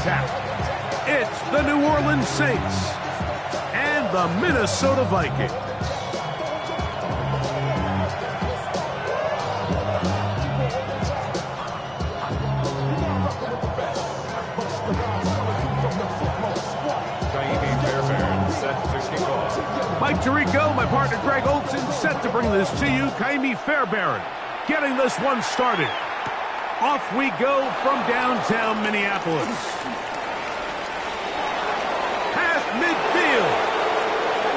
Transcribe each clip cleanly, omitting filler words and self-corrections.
attack. It's the New Orleans Saints and the Minnesota Vikings. Mike Tirico, my partner Greg Olson, set to bring this to you. Kaimi Fairbairn getting this one started. Off we go from downtown Minneapolis. Past midfield.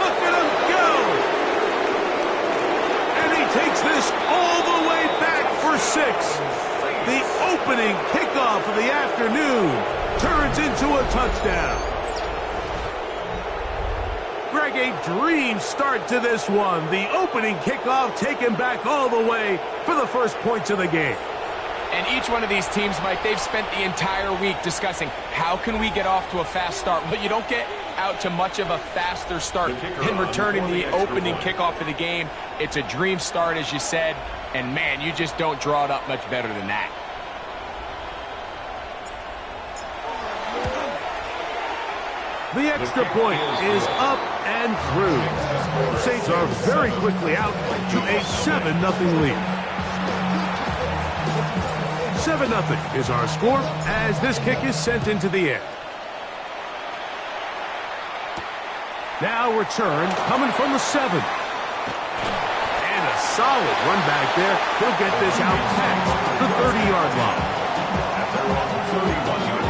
Look at him go. And he takes this all the way back for 6. The opening kickoff of the afternoon turns into a touchdown. Greg, a dream start to this one. The opening kickoff taken back all the way for the first points of the game. And each one of these teams, Mike, they've spent the entire week discussing how can we get off to a fast start. Well, you don't get out to much of a faster start than returning the opening kickoff of the game. It's a dream start, as you said, and man, you just don't draw it up much better than that. The extra point is up and through. The Saints are very quickly out to a 7-0 lead. 7-0 is our score as this kick is sent into the air. Now return coming from the 7. And a solid run back there. He'll get this out past the 30-yard line. At their own 31-yard line.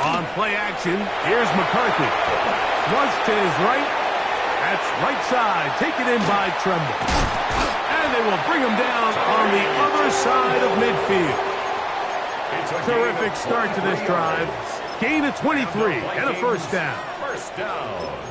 On play action, here's McCarthy. Flush to his right. That's right side, taken in by Tremble. And they will bring him down on the other side of midfield. Terrific start to this drive. Gain of 23 and a first down.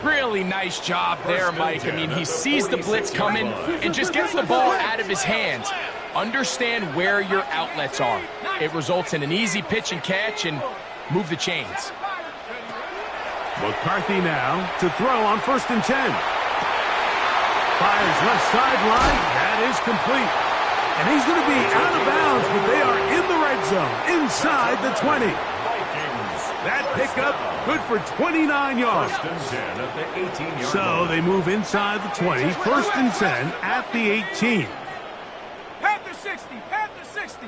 Really nice job there, Mike. I mean, he sees the blitz coming and just gets the ball out of his hands. Understand where your outlets are. It results in an easy pitch and catch and move the chains. McCarthy now to throw on 1st and 10. Fires left sideline. That is complete. And he's going to be out of bounds, but they are in the red zone, inside the 20. That pickup good for 29 yards. So they move inside the 20, 1st and 10 at the 18. Panther 60, Panther 60.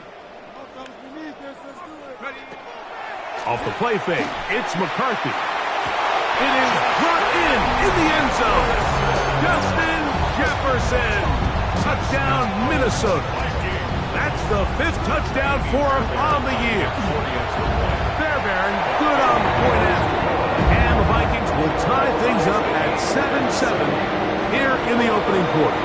Off the play fake, it's McCarthy. It is brought in the end zone. Justin Jefferson. Touchdown, Minnesota. That's the 5th touchdown for him on the year. Fairbairn, good on the point after. And the Vikings will tie things up at 7-7 here in the opening quarter.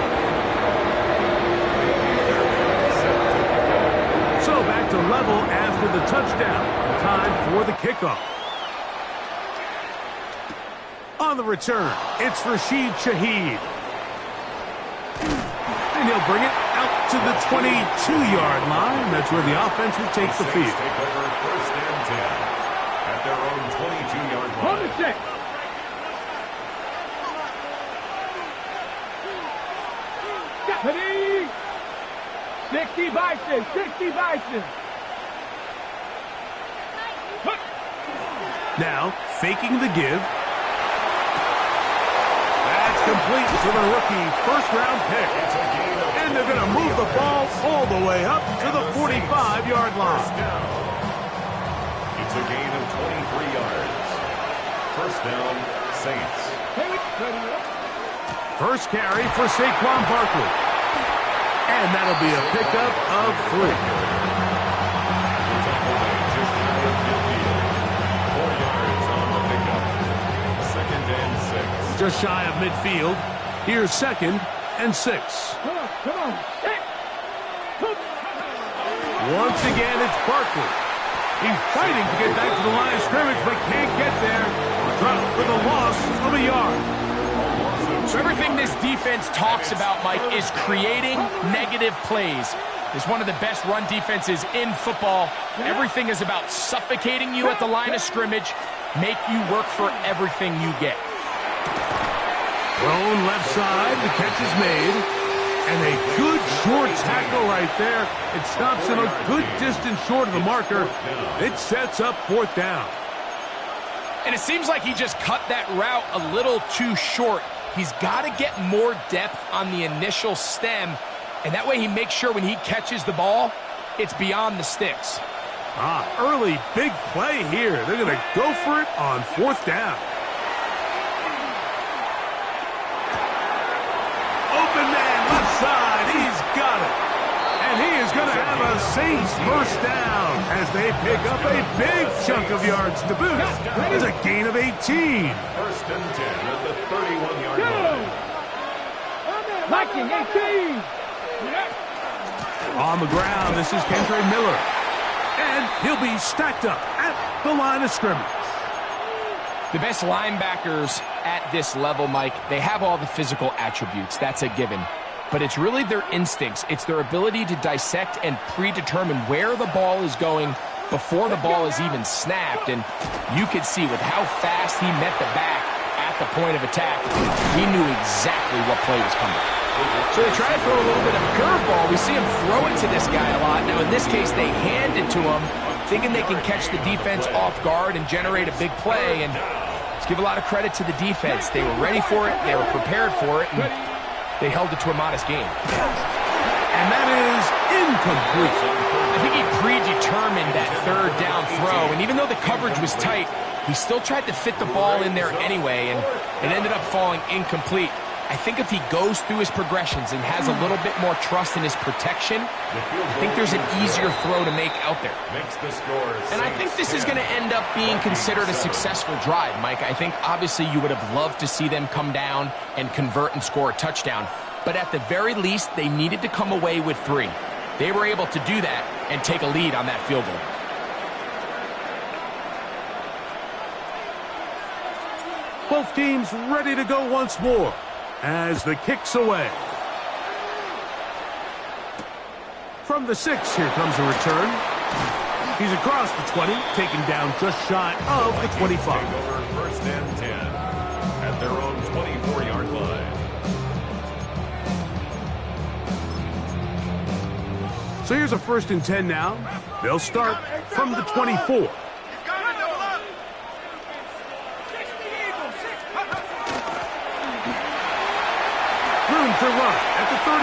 So back to level after the touchdown. Time for the kickoff. On the return, it's Rashid Shaheed. And he'll bring it out to the 22-yard line. That's where the offense will take the field. Take over 1st and 10 at their own 22-yard line. 60 Bison, 60 Bison. Now, faking the give. That's complete to the rookie first-round pick. And they're going to move the ball all the way up to the 45-yard line. It's a gain of 23 yards. First down, Saints. First carry for Saquon Barkley. And that'll be a pickup of 3. Just shy of midfield. Here's 2nd and 6. Come on. Once again, it's Barkley. He's fighting to get back to the line of scrimmage, but can't get there. Drop for the loss of a yard. So everything this defense talks about, Mike, is creating negative plays. It's one of the best run defenses in football. Everything is about suffocating you at the line of scrimmage, make you work for everything you get. Thrown left side, the catch is made. And a good short tackle right there. It stops him a good distance short of the marker. It sets up 4th down. And it seems like he just cut that route a little too short. He's got to get more depth on the initial stem, and that way he makes sure when he catches the ball, it's beyond the sticks. Early big play here. They're going to go for it on 4th down. Open man, left side. He's got it. And he is going to have a Saints 1st down as they pick up a big chunk of yards to boot. It's a gain of 18. 1st and 10 at the 31-yard line. Viking 18. On the ground, this is Kendre Miller. And he'll be stacked up at the line of scrimmage. The best linebackers at this level, Mike, they have all the physical attributes. That's a given. But it's really their instincts. It's their ability to dissect and predetermine where the ball is going before the ball is even snapped. And you could see with how fast he met the back at the point of attack, he knew exactly what play was coming. So they try to throw a little bit of a curveball. We see him throw it to this guy a lot. Now, in this case, they hand it to him, thinking they can catch the defense off guard and generate a big play. And let's give a lot of credit to the defense. They were ready for it. They were prepared for it. And they held it to a modest game. And that is incomplete. I think he predetermined that 3rd down throw. And even though the coverage was tight, he still tried to fit the ball in there anyway. And it ended up falling incomplete. I think if he goes through his progressions and has a little bit more trust in his protection, I think there's an easier throw to make out there. And I think this is going to end up being considered a successful drive, Mike. I think obviously you would have loved to see them come down and convert and score a touchdown. But at the very least, they needed to come away with 3. They were able to do that and take a lead on that field goal. Both teams ready to go once more as the kick's away. From the 6, here comes a return. He's across the 20, taken down just shy of the 25. 1st and 10 at their own 24-yard line. So here's a 1st and 10 now. They'll start from the 24. Room to run at the 35.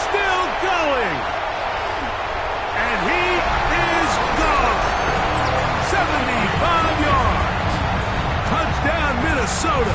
Still going. And he is gone. 75 yards. Touchdown, Minnesota.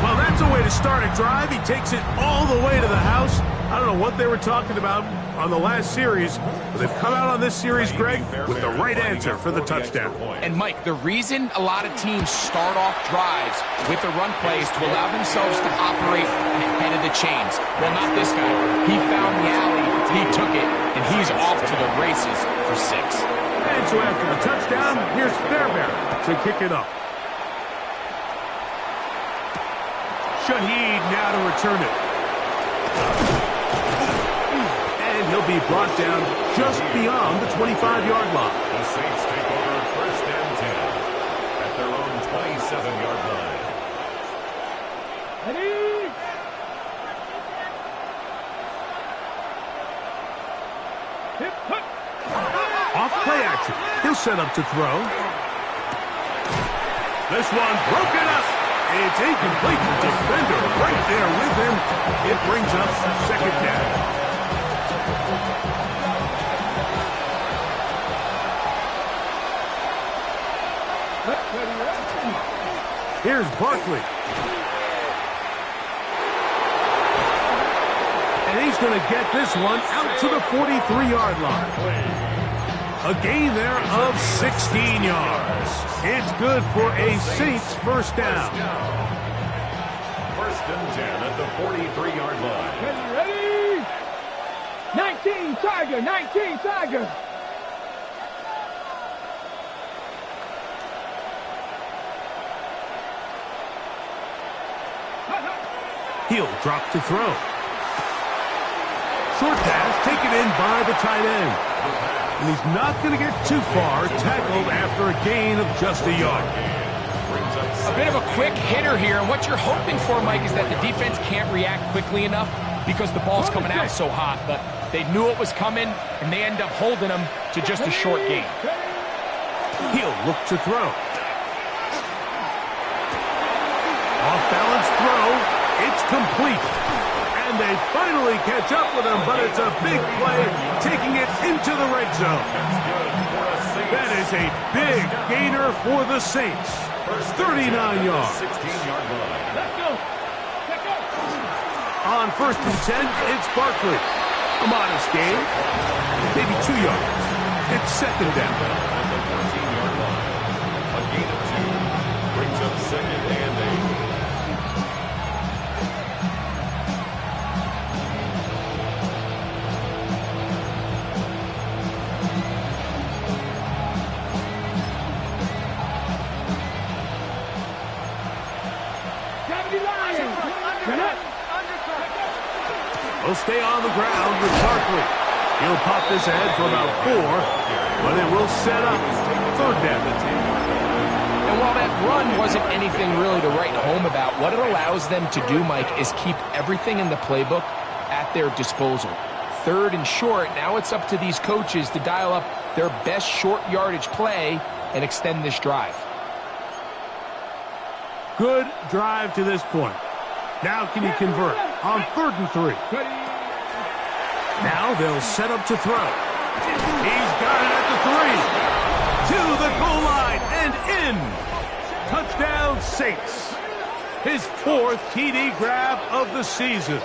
Well, that's a way to start a drive. He takes it all the way to the house. I don't know what they were talking about on the last series, but they've come out on this series, Greg, with the right answer for the touchdown. And, Mike, the reason a lot of teams start off drives with the run plays to allow themselves to operate ahead of the chains. Well, not this guy. He found the alley, he took it, and he's off to the races for 6. And so after the touchdown, here's Fairbairn to kick it up. Shaheed now to return it. And he'll be brought down just beyond the 25-yard line. The Saints take over 1st and 10 at their own 27-yard line. Ready? Hip, hook. Off play action. He'll set up to throw. This one broken up. It's incomplete. Defender right there with him. It brings up 2nd down. Here's Barkley. And he's going to get this one out to the 43-yard line. A gain there of 16 yards. It's good for a Saints 1st down. 1st and 10 at the 43-yard line. Ready? 19 Tiger, 19 Tiger. He'll drop to throw. Short pass taken in by the tight end. And he's not going to get too far, tackled after a gain of just a yard. A bit of a quick hitter here, and what you're hoping for, Mike, is that the defense can't react quickly enough because the ball's coming out so hot, but they knew it was coming, and they end up holding them to just a short gain. He'll look to throw. Off-balance throw. It's complete. And they finally catch up with him, but it's a big play, taking it into the red zone. That is a big gainer for the Saints. 39 yards. 16-yard line. Let's go. Let's go. On 1st and 10, it's Barkley. A modest gain. Maybe 2 yards. It's 2nd down. At the 14-yard line. A gain of 2 brings up 2nd and 8. He'll stay on the ground with Barkley. He'll pop this ahead for about 4, but it will set up 3rd down. And while that run wasn't anything really to write home about, what it allows them to do, Mike, is keep everything in the playbook at their disposal. 3rd and short, now it's up to these coaches to dial up their best short yardage play and extend this drive. Good drive to this point. Now can he convert on 3rd and 3? Now they'll set up to throw. He's got it at the 3. To the goal line and in. Touchdown Saints. His 4th TD grab of the season.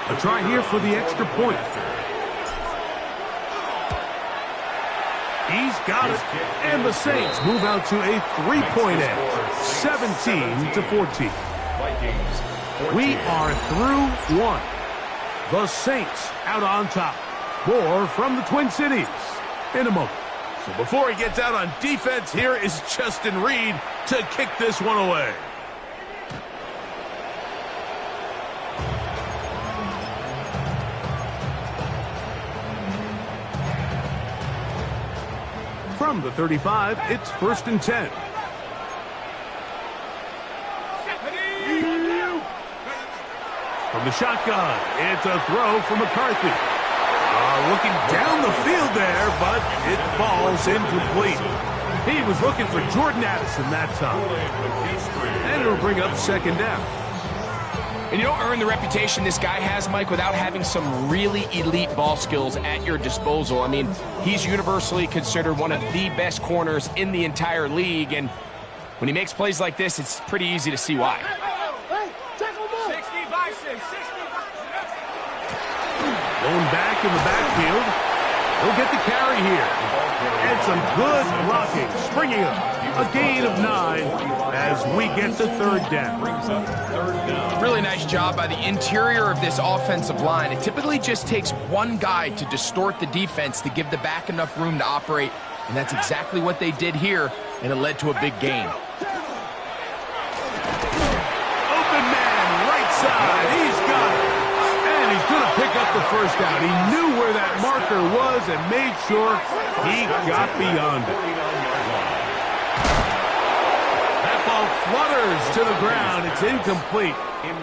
A try here for the extra point. He's got it, and the Saints move out to a 3-point edge, 17-14. We are through 1. The Saints out on top. More from the Twin Cities in a moment. So before he gets out on defense, here is Justin Reed to kick this one away. From the 35, it's 1st and 10. From the shotgun, it's a throw for McCarthy. Looking down the field there, but it falls incomplete. He was looking for Jordan Addison that time. And it'll bring up 2nd down. And you don't earn the reputation this guy has, Mike, without having some really elite ball skills at your disposal. I mean, he's universally considered one of the best corners in the entire league, and when he makes plays like this, it's pretty easy to see why. Going back in the backfield, he'll get the carry here. And some good blocking, springing up. A gain of 9 as we get to 3rd down. Really nice job by the interior of this offensive line. It typically just takes one guy to distort the defense to give the back enough room to operate, and that's exactly what they did here, and it led to a big gain. Open man, right side, he's got it. And he's going to pick up the 1st down. He knew where that marker was and made sure he got beyond it. Flutters to the ground. It's incomplete.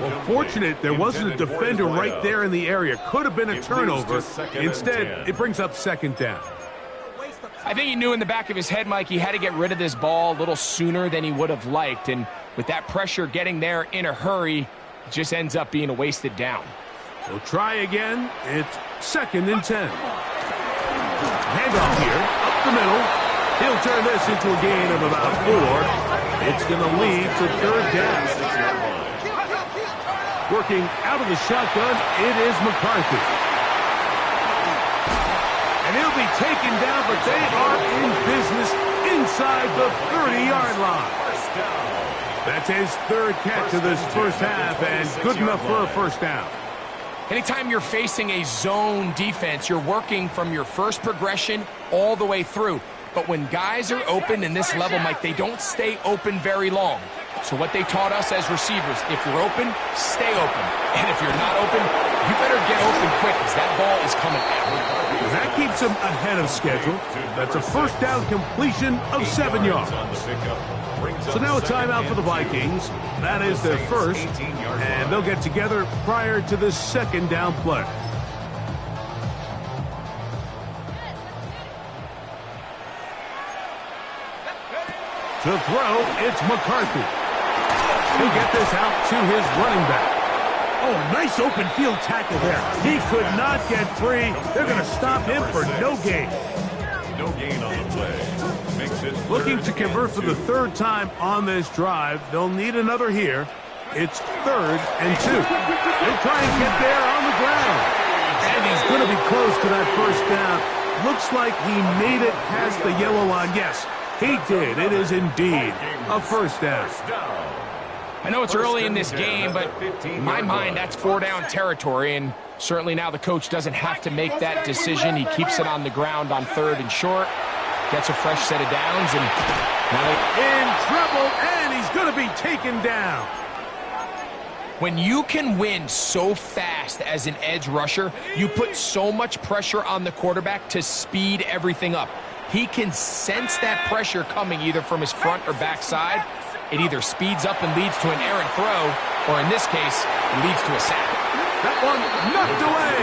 Well, fortunate there wasn't a defender right there in the area. Could have been a turnover. Instead, it brings up 2nd down. I think he knew in the back of his head, Mike, he had to get rid of this ball a little sooner than he would have liked. And with that pressure getting there in a hurry, it just ends up being a wasted down. We'll try again. It's 2nd and 10. Handoff here, up the middle. He'll turn this into a gain of about 4. It's going to lead to 3rd down. Working out of the shotgun, it is McCarthy. And he'll be taken down, but they are in business inside the 30-yard line. That's his 3rd catch of this 1st half, and good enough for a 1st down. Anytime you're facing a zone defense, you're working from your first progression all the way through. But when guys are open in this level, Mike, they don't stay open very long. So what they taught us as receivers, if you're open, stay open. And if you're not open, you better get open quick because that ball is coming out. That keeps them ahead of schedule. That's a first down completion of 7 yards. So now a timeout for the Vikings. That is their first, and they'll get together prior to the second down play. To throw, it's McCarthy. He'll get this out to his running back. Oh, nice open field tackle there. He could not get free. They're going to stop him for no gain. No gain on the play. Makes it Looking to convert for the third time on this drive. They'll need another here. It's 3rd and 2. They'll try and get there on the ground. And he's going to be close to that first down. Looks like he made it past the yellow line. Yes, he did. It is indeed a first down. I know it's early in this game, but in my mind, that's 4-down territory, and certainly now the coach doesn't have to make that decision. He keeps it on the ground on 3rd and short, gets a fresh set of downs, and now in trouble, and he's going to be taken down. When you can win so fast as an edge rusher, you put so much pressure on the quarterback to speed everything up. He can sense that pressure coming either from his front or back side. It either speeds up and leads to an errant throw, or in this case, it leads to a sack. That one knocked away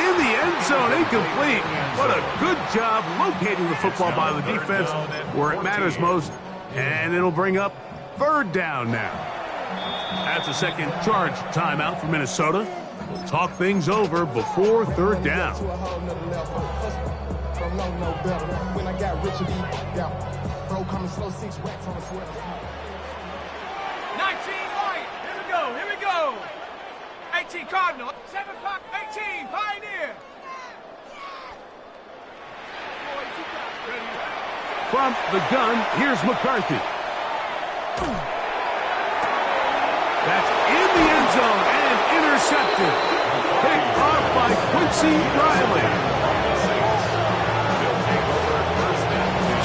in the end zone, incomplete. What a good job locating the football by the defense where it matters most, and it'll bring up 3rd down now. That's a second charge timeout for Minnesota. We'll talk things over before 3rd down. Here we go. 18 Cardinal, 7 o'clock, 18 Pioneer. From the gun, here's McCarthy. That's in the end zone and intercepted. Picked off by Quincy Riley.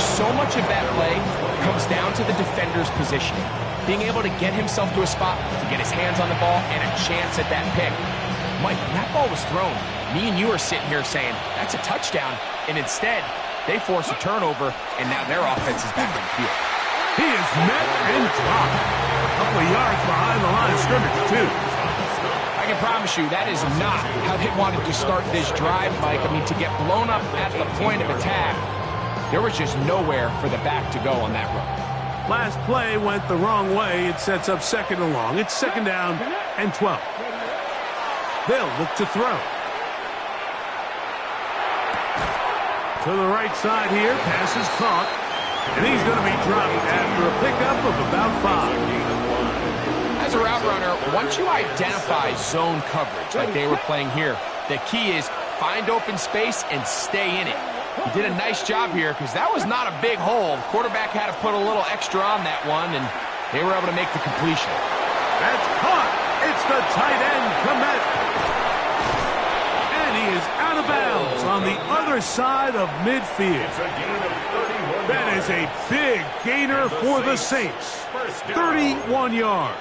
So much of that play comes down to the defender's positioning. Being able to get himself to a spot, to get his hands on the ball, and a chance at that pick. Mike, when that ball was thrown, me and you are sitting here saying, that's a touchdown, and instead, they force a turnover, and now their offense is back on the field. He is met and dropped. A couple of yards behind the line of scrimmage, too. I can promise you, that is not how they wanted to start this drive, Mike. I mean, to get blown up at the point of attack, there was just nowhere for the back to go on that run. Last play went the wrong way. It sets up 2nd and long. It's 2nd down and 12. They'll look to throw. To the right side here. Pass is caught. And he's going to be dropped after a pickup of about 5. As a route runner, once you identify zone coverage like they were playing here, the key is find open space and stay in it. He did a nice job here because that was not a big hole. The quarterback had to put a little extra on that one, and they were able to make the completion. That's caught. It's the tight end, Kmet. And he is out of bounds on the other side of midfield. That is a big gainer for the Saints. 31 yards.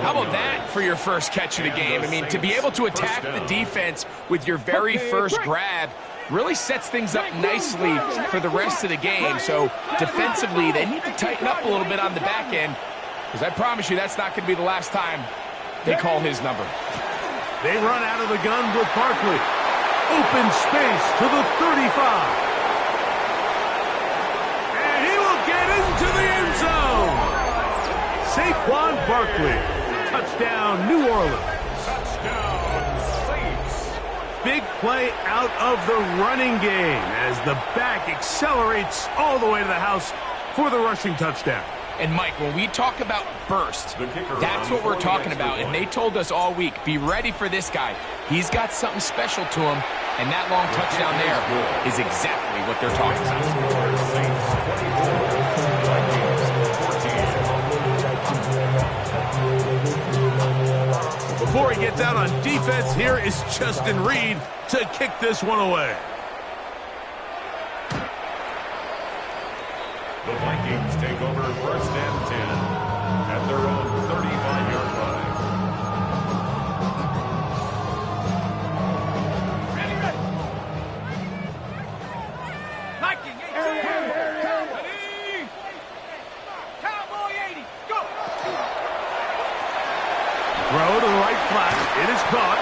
How about that for your first catch of the game? I mean, to be able to attack the defense with your very first grab really sets things up nicely for the rest of the game. So defensively, they need to tighten up a little bit on the back end, because I promise you that's not going to be the last time they call his number. They run out of the gun with Barkley. Open space to the 35. And he will get into the end zone. Saquon Barkley. Touchdown, New Orleans. Big play out of the running game as the back accelerates all the way to the house for the rushing touchdown. And, Mike, when we talk about burst, that's what we're talking about. And they told us all week, be ready for this guy. He's got something special to him, and that long touchdown there is exactly what they're talking about. Before he gets out on defense, here is Justin Reed to kick this one away. Vikings take over 1st and 10 at their own 35-yard line. Ready, ready. Viking 18. Ready. Cowboy 80. Go. Throw to the right flat. It is caught.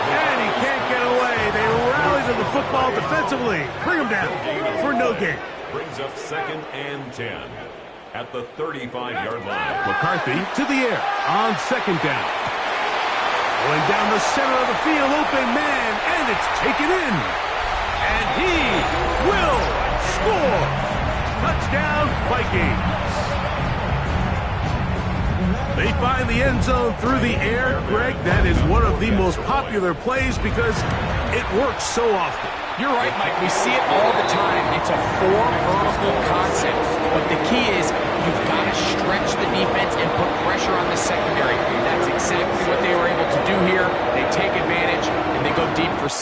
And he can't get away. They rally to the football defensively. Bring him down for no gain. Brings up 2nd and 10 at the 35-yard line. McCarthy to the air on 2nd down. Going down the center of the field, open man, and it's taken in. And he will score. Touchdown, Vikings. They find the end zone through the air. Greg, that is one of the most popular plays because it works so often. You're right, Mike. We see it all the time. It's a 4 vertical concept. But the key is you've got to stretch the defense and put pressure on the secondary. That's exactly what they were able to do here. They take advantage, and they go deep for 6.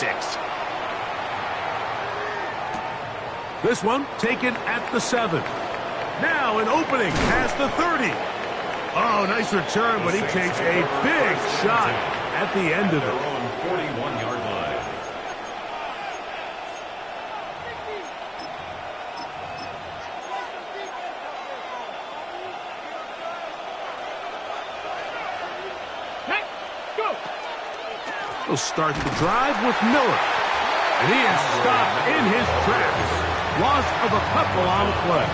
This one taken at the 7. Now an opening past the 30. Oh, nice return, but he takes a big shot at the end of it. Their own 41-yard line. Go. He'll start the drive with Miller. And he is stopped in his tracks. Loss of a couple on the play.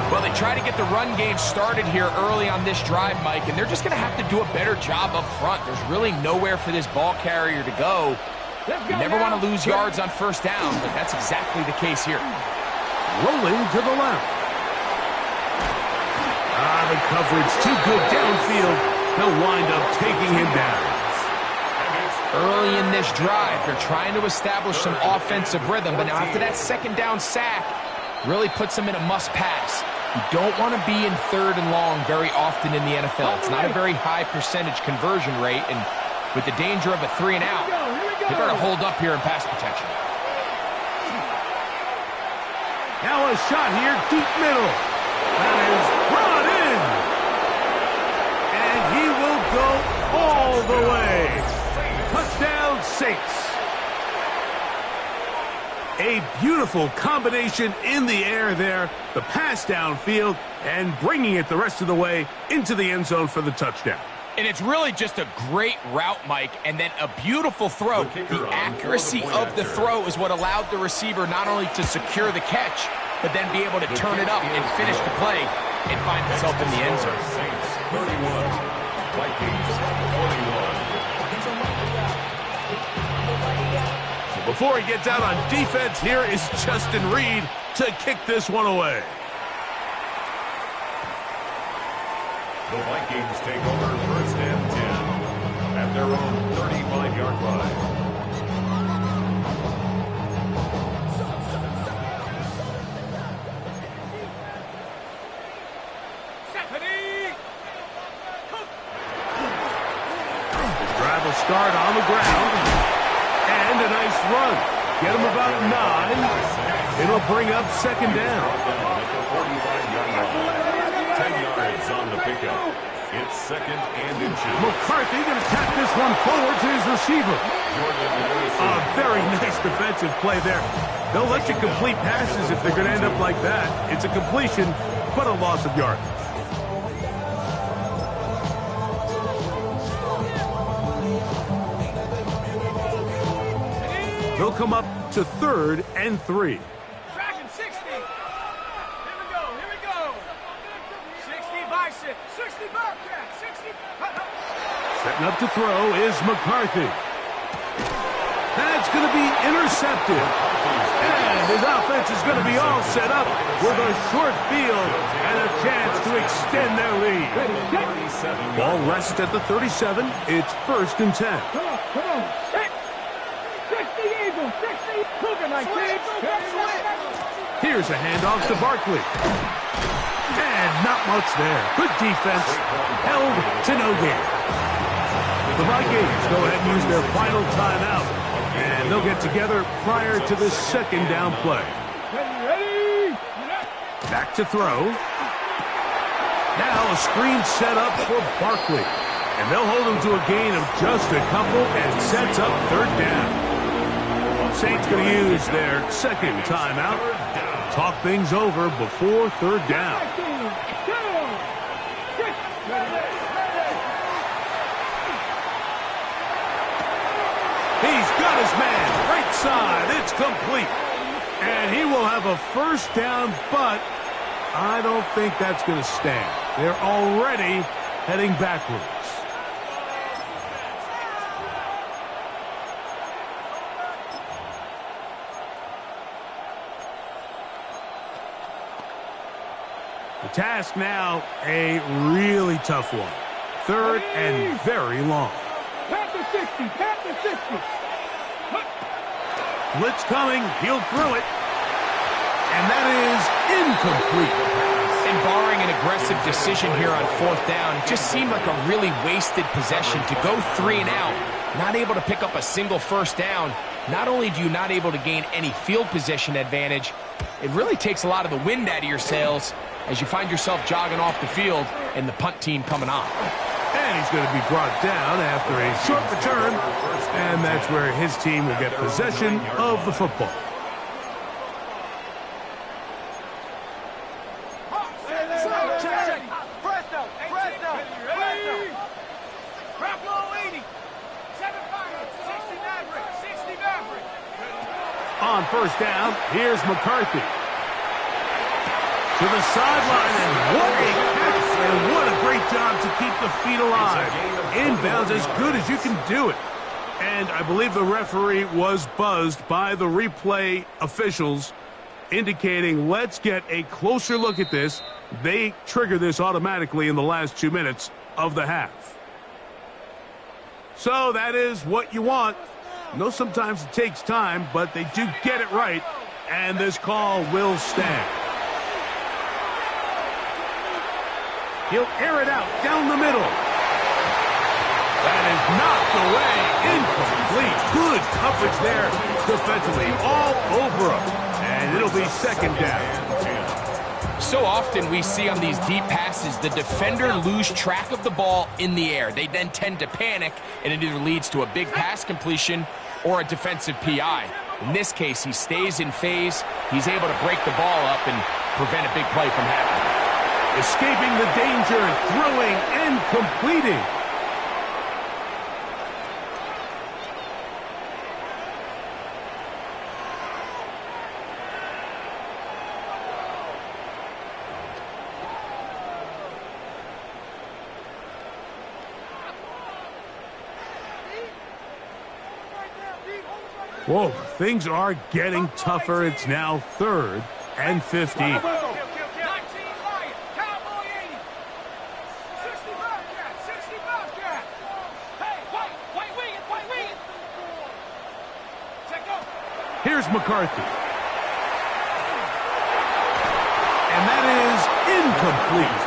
Well, they try to get the run game started here early on this drive, Mike, and they're just going to have to do a better job up front. There's really nowhere for this ball carrier to go. You never want to lose yards on 1st down, but that's exactly the case here. Rolling to the left. The coverage too good downfield. They'll wind up taking him down. Early in this drive, they're trying to establish some offensive rhythm, but now after that 2nd down sack, really puts them in a must-pass. You don't want to be in 3rd and long very often in the NFL. It's not a very high percentage conversion rate, and with the danger of a 3 and out, they better hold up here in pass protection. Now a shot here, deep middle. That is brought in. And he will go all the way. Touchdown, Saints. A beautiful combination in the air there. The pass downfield and bringing it the rest of the way into the end zone for the touchdown. And it's really just a great route, Mike, and then a beautiful throw. The accuracy of the throw is what allowed the receiver not only to secure the catch, but then be able to turn it up and finish the play and find himself in the end zone. Saints 31, Vikings 41. Before he gets out on defense, here is Justin Reed to kick this one away. The Vikings take over 1st and 10 at their own 35-yard line. The drive will start on the ground. And a nice run. Get him about 9. It'll bring up 2nd down. At the 45-yard line. 10 yards on the pickup. It's 2nd and inches. McCarthy going to tap this one forward to his receiver. A very nice defensive play there. They'll let you complete passes if they're going to end up like that. It's a completion, but a loss of yards. They'll come up to 3rd and 3. Dragon 60. Here we go. 60 bicep. 60 bobcat. 60. Setting up to throw is McCarthy. That's going to be intercepted. And his offense is going to be all set up with a short field and a chance to extend their lead. Ball rests at the 37. It's 1st and 10. Come on. 60 Eagles. 60. Cougar, my kid. Here's a handoff to Barkley. And not much there. Good defense. Held to no gain. The Vikings go ahead and use their final timeout. And they'll get together prior to the 2nd down play. Ready? Back to throw. Now a screen set up for Barkley. And they'll hold him to a gain of just a couple and sets up third down. Saints going to use their second timeout. Talk things over before third down. He's got his man right side. It's complete. And he will have a first down, but I don't think that's going to stand. They're already heading backwards. The task now, a really tough one. Third and very long. Pat the 60. Blitz coming. He'll throw it. And that is incomplete. And barring an aggressive decision here on fourth down, it just seemed like a really wasted possession to go 3 and out, not able to pick up a single first down. Not only do you not able to gain any field position advantage, it really takes a lot of the wind out of your sails as you find yourself jogging off the field and the punt team coming on. And he's going to be brought down after a short return, and that's where his team will get possession of the football. On first down, here's McCarthy. To the sideline, and what a catch, and what a great job to keep the feet alive. Inbounds as good as you can do it. And I believe the referee was buzzed by the replay officials, indicating let's get a closer look at this. They trigger this automatically in the last 2 minutes of the half. So that is what you want. I know sometimes it takes time, but they do get it right, and this call will stand. He'll air it out down the middle. That is knocked away. Incomplete. Good coverage there defensively. All over him. And it'll be second down. So often we see on these deep passes, the defender lose track of the ball in the air. They then tend to panic, and it either leads to a big pass completion or a defensive PI. In this case, he stays in phase. He's able to break the ball up and prevent a big play from happening. Escaping the danger, throwing and completing. Whoa, things are getting tougher. It's now 3rd and 15. Here's McCarthy. And that is incomplete.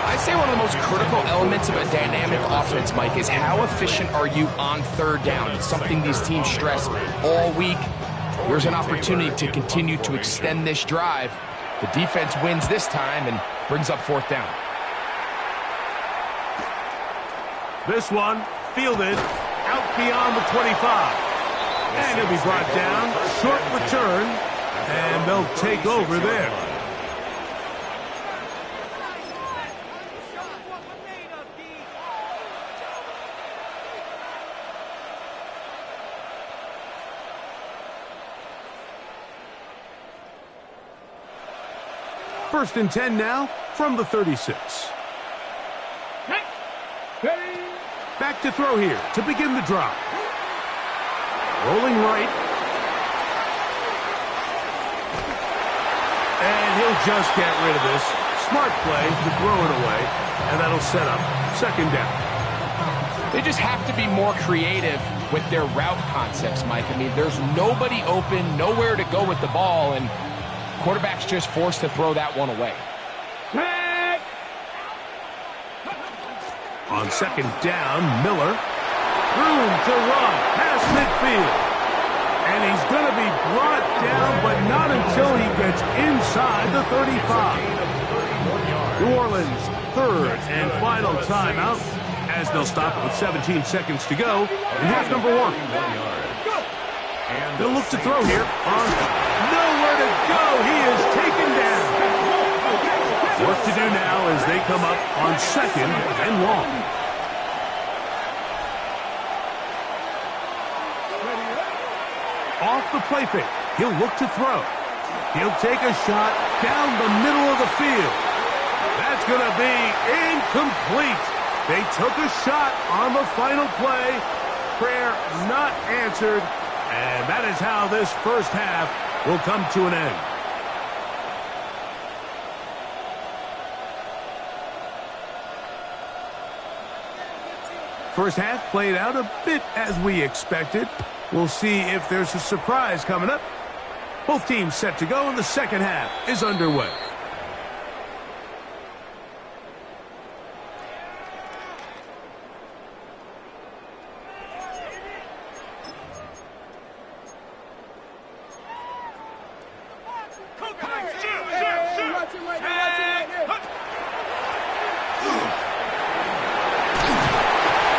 I'd say one of the most critical elements of a dynamic offense, Mike, is how efficient are you on third down. It's something these teams stress all week. Here's an opportunity to continue to extend this drive. The defense wins this time and brings up fourth down. This one fielded out beyond the 25. And he'll be brought down. Short return. And they'll take over there. First and 10 now from the 36. Back to throw here to begin the drive. Rolling right. And he'll just get rid of this. Smart play to throw it away. And that'll set up second down. They just have to be more creative with their route concepts, Mike. I mean, there's nobody open, nowhere to go with the ball, and quarterback's just forced to throw that one away. On second down, Miller. Room to run past midfield. And he's going to be brought down, but not until he gets inside the 35. New Orleans' third and final timeout, as they'll stop it with 17 seconds to go in half number one. They'll look to throw here on nowhere to go. He is taken down. Work to do now as they come up on second and long. Off the play fake, he'll look to throw. He'll take a shot down the middle of the field. That's going to be incomplete. They took a shot on the final play. Prayer not answered. And that is how this first half will come to an end. First half played out a bit as we expected. We'll see if there's a surprise coming up. Both teams set to go, and the second half is underway.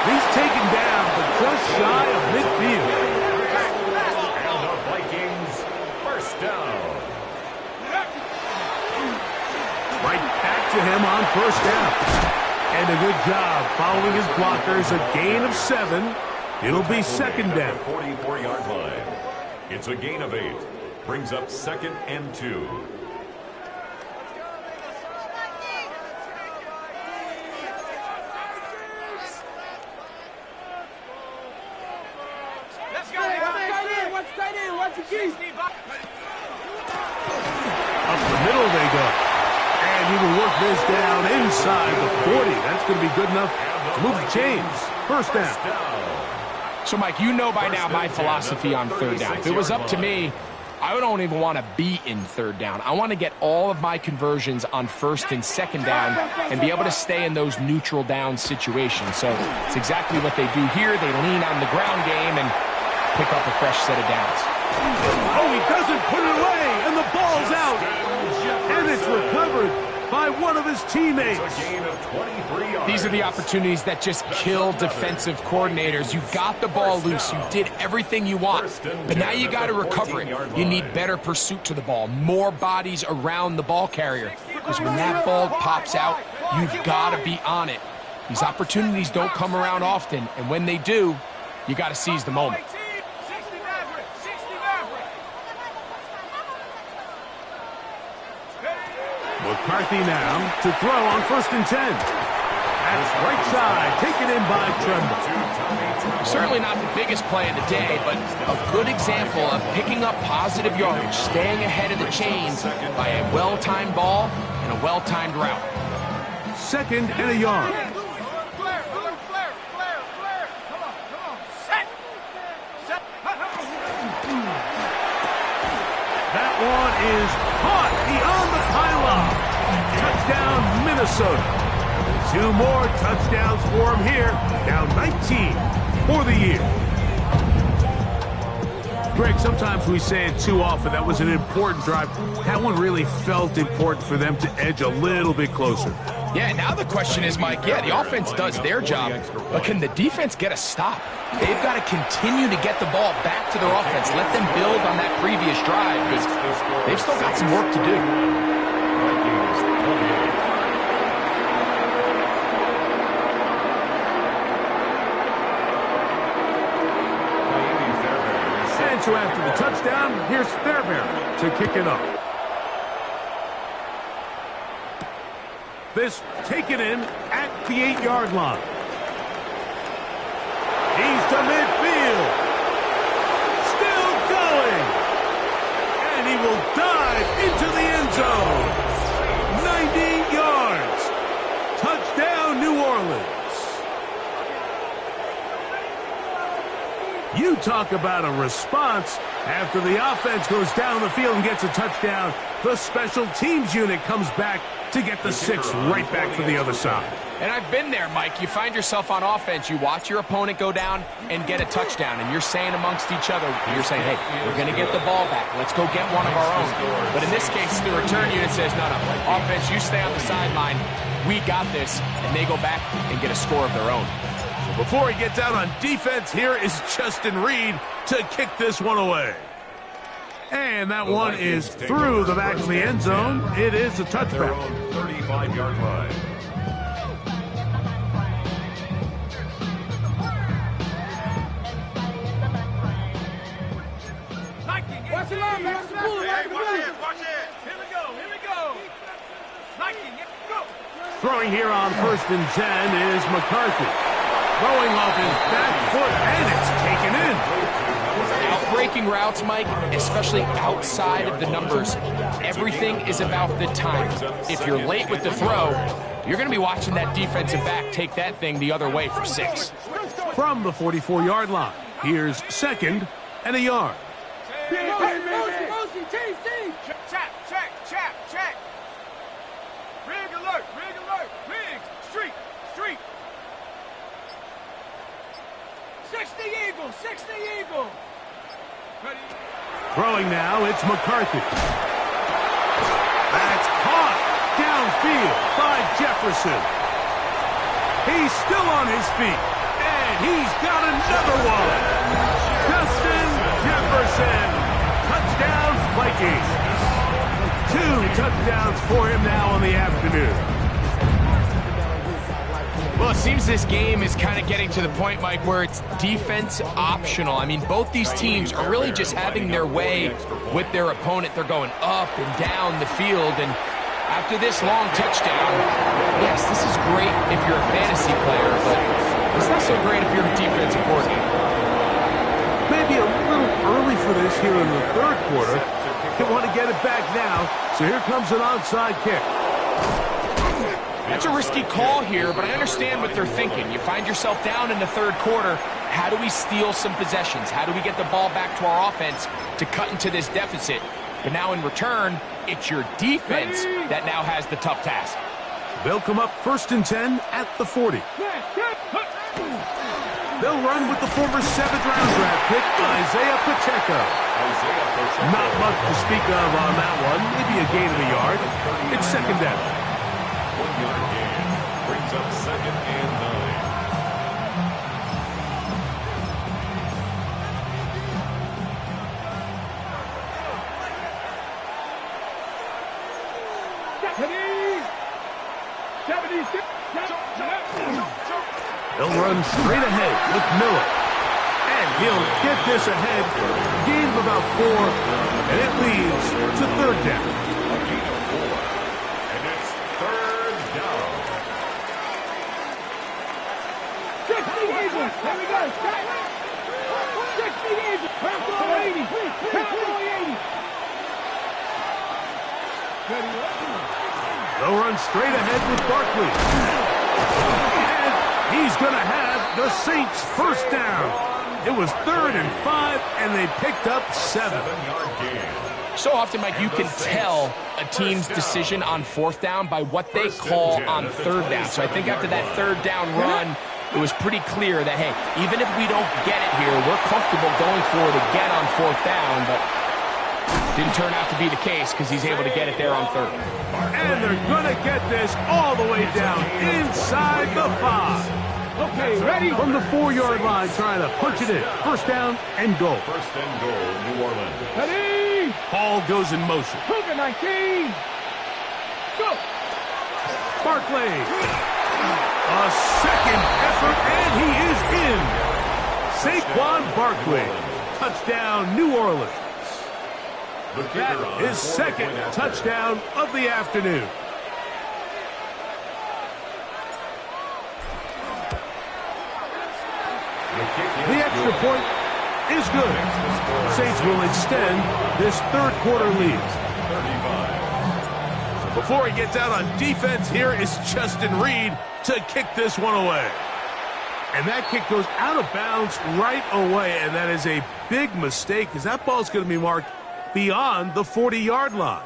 He's taken down, but just shy of midfield. And the Vikings first down. Right back to him on first down. And a good job following his blockers. A gain of 7. It'll be second down. 44-yard line. It's a gain of 8. Brings up second and 2. Up the middle they go. And he will work this down inside the 40. That's going to be good enough to move the chains. First down. So, Mike, you know by now my philosophy on third down. If it was up to me, I don't even want to be in third down. I want to get all of my conversions on first and second down and be able to stay in those neutral down situations. So it's exactly what they do here. They lean on the ground game and pick up a fresh set of downs. Oh, he doesn't put it away, and the ball's out. And it's recovered by one of his teammates. These are the opportunities that just kill defensive coordinators. You got the ball loose. You did everything you want. But now you got to recover it. You need better pursuit to the ball, more bodies around the ball carrier. Because when that ball pops out, you've got to be on it. These opportunities don't come around often, and when they do, you got to seize the moment. McCarthy now to throw on first and 10. That's right side, taken in by Tremble. Certainly not the biggest play of the day, but a good example of picking up positive yardage, staying ahead of the chains by a well-timed ball and a well-timed route. Second and a yard. That one is caught beyond the pylon. Touchdown, Minnesota. 2 more touchdowns for him here. Down 19 for the year. Greg, sometimes we say it too often. That was an important drive. That one really felt important for them to edge a little bit closer. Yeah, now the question is, Mike, yeah, the offense does their job, but can the defense get a stop? They've got to continue to get the ball back to their offense. Let them build on that previous drive, because they've still got some work to do. And so after the touchdown, here's Fairbairn to kick it off. This taken in at the 8-yard line. He's to midfield. Still going. And he will dive into the end zone. 90 yards. Touchdown, New Orleans. You talk about a response. After the offense goes down the field and gets a touchdown, the special teams unit comes back to get the 6 right back for the other side. And I've been there, Mike. You find yourself on offense, you watch your opponent go down and get a touchdown, and you're saying amongst each other, you're saying, hey, we're going to get the ball back. Let's go get one of our own. But in this case, the return unit says, no, offense, you stay on the sideline. We got this. And they go back and get a score of their own. So before he gets out on defense, here is Justin Reed to kick this one away. And that one is through the back of the end zone. It is a touchback. 35-yard line. Watch it on, man. Watch it. Here we go. Nike, go. Throwing here on 1st and 10 is McCarthy. Throwing off his back foot, and it's taken in. Out-breaking routes, Mike, especially outside of the numbers, everything is about the time. If you're late with the throw, you're going to be watching that defensive back take that thing the other way for 6. From the 44-yard line, here's 2nd and a yard. Motion, team. Check. Rig alert. Rig, street. 60 Eagle. Ready. Throwing now, it's McCarthy. That's caught downfield by Jefferson. He's still on his feet, and he's got another one. Justin Jefferson. Touchdown, Vikings. 2 touchdowns for him now on the afternoon. Well, it seems this game is kind of getting to the point, Mike, where it's defense optional. I mean, both these teams are really just having their way with their opponent. They're going up and down the field, and after this long touchdown, yes, this is great if you're a fantasy player, but it's not so great if you're a defensive coordinator. Maybe a little early for this here in the 3rd quarter. They want to get it back now, so here comes an onside kick. That's a risky call here, but I understand what they're thinking. You find yourself down in the 3rd quarter. How do we steal some possessions? How do we get the ball back to our offense to cut into this deficit? But now in return, it's your defense that now has the tough task. They'll come up 1st and 10 at the 40. They'll run with the former 7th-round draft pick, Isaiah Pacheco. Not much to speak of on that one. Maybe a gain of a yard. It's 2nd down. 1-yard gain brings up 2nd and 9. They'll run straight ahead with Miller. And he'll get this ahead. Gain of about 4. And it leads to 3rd down. A gain of 4. And it's 3rd down. 60 Eagle. Here we go. 60 Eagle. Cowboy 80. Cowboy 80. They'll run straight ahead with Barkley. And he's going to have the Saints' 1st down. It was 3rd and 5, and they picked up 7. 7-yard gain. So often, Mike, you can tell a team's decision on 4th down by what they call on 3rd down. So I think after that 3rd down run, it was pretty clear that, hey, even if we don't get it here, we're comfortable going for it again on 4th down, but didn't turn out to be the case because he's able to get it there on 3rd. And they're going to get this all the way down inside the 5. Okay, ready? From the 4-yard line, trying to punch it in. 1st down and goal. 1st and goal, New Orleans. Ready? Hall goes in motion. Cougar 19. Go. Barkley. A 2nd effort, and he is in. Saquon Barkley. Touchdown, New Orleans. That is 2nd touchdown of the afternoon. The extra point is good. Saints will extend this 3rd quarter lead. 35. Before he gets out on defense, here is Justin Reed to kick this one away. And that kick goes out of bounds right away, and that is a big mistake because that ball's going to be marked beyond the 40-yard line.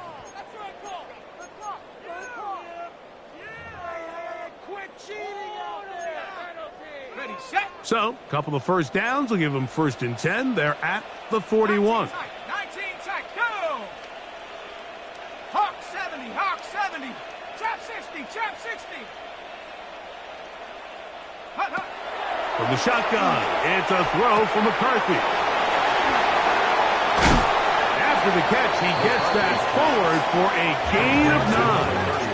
So, a couple of first downs will give them 1st and 10. They're at the 41. 19 tight, go! Hawk 70, Hawk 70. Trap 60, trap 60. Hut, hut. From the shotgun, it's a throw from McCarthy. After the catch, he gets that forward for a gain of 9.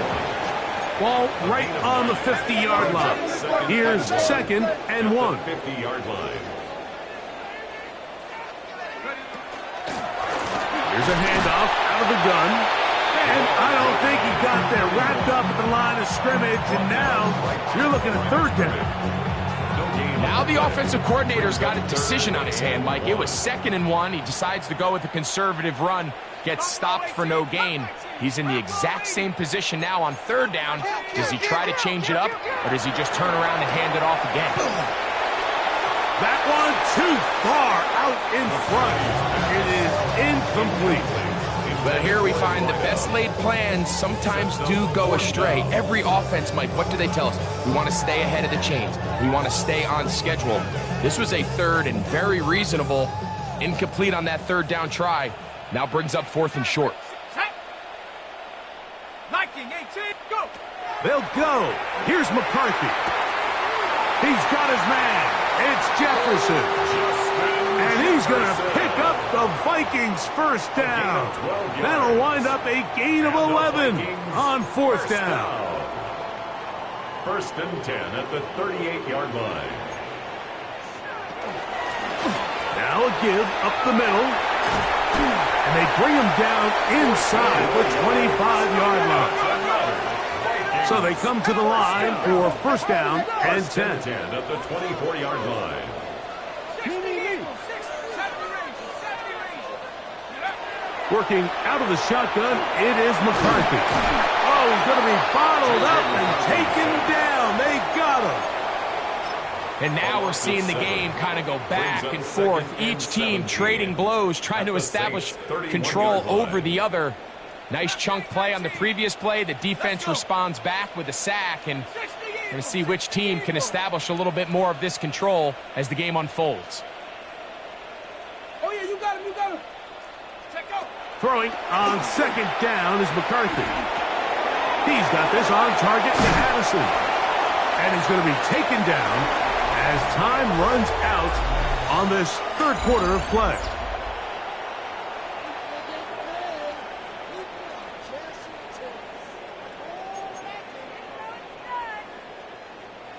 Ball right on the 50-yard line. Here's 2nd and 1. 50-yard line. Here's a handoff out of the gun. And I don't think he got there. Wrapped up at the line of scrimmage, and now you're looking at 3rd down. Now the offensive coordinator's got a decision on his hand, Mike. It was 2nd and 1. He decides to go with a conservative run. Gets stopped for no gain. He's in the exact same position now on 3rd down. Does he try to change it up, or does he just turn around and hand it off again? That one too far out in front. It is incomplete. But here we find the best laid plans sometimes do go astray. Every offense, Mike, what do they tell us? We want to stay ahead of the chains. We want to stay on schedule. This was a 3rd and very reasonable. Incomplete on that 3rd down try. Now brings up 4th and short. Liking 18, go! They'll go. Here's McCarthy. He's got his man. It's Jefferson. And he's going to pick up the Vikings' 1st down. That'll wind up a gain of 11 on 4th down. 1st and 10 at the 38-yard line. Now a give up the middle. And they bring him down inside the 25-yard line. So they come to the line for 1st down and 10. At the 24-yard line. 60, 70 Working out of the shotgun, it is McCarthy. Oh, he's going to be bottled up and taken down. They got him. And now we're seeing the game kind of go back and forth. Each team trading blows, trying to establish control over the other. Nice chunk play on the previous play. The defense responds back with a sack, and we're going to see which team can establish a little bit more of this control as the game unfolds. Oh, yeah, you got him, you got him. Check out. Throwing on 2nd down is McCarthy. He's got this on target to Addison. And he's going to be taken down as time runs out on this 3rd quarter of play.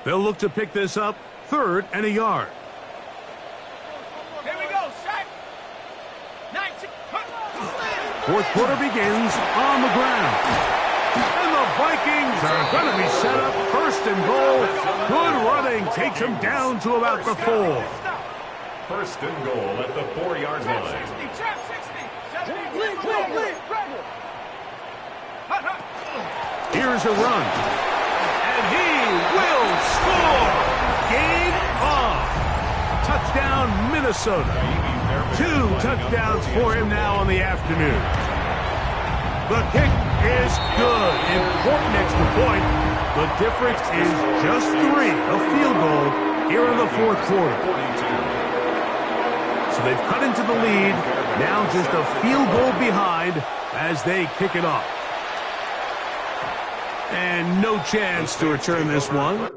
They'll look to pick this up 3rd and a yard. Here we go, sack. 19. 4th quarter begins on the ground. And the Vikings are going to be set up 1st and goal. Good running takes him down to about the 4. 1st and goal at the 4-yard line. 60, trap 60. Lead. Here's a run. And he will score. Game on. Touchdown, Minnesota. 2 touchdowns for him now on the afternoon. The kick is good. Important extra point. The difference is just 3, a field goal here in the 4th quarter. So they've cut into the lead. Now just a field goal behind as they kick it off. And no chance to return this one.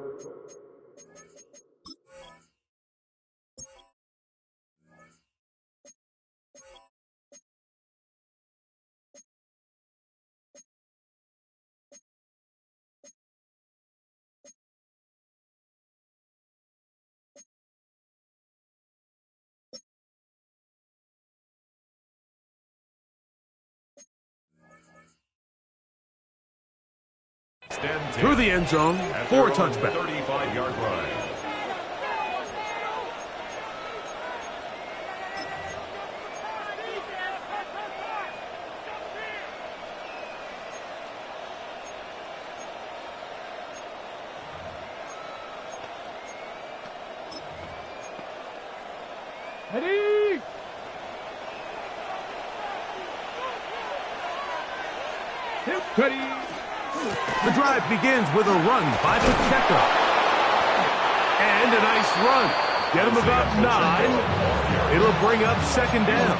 Through the end zone for a touchback. 35-yard line. Ready? Ready? The drive begins with a run by Pacheco. And a nice run. Get him about 9. It'll bring up second down.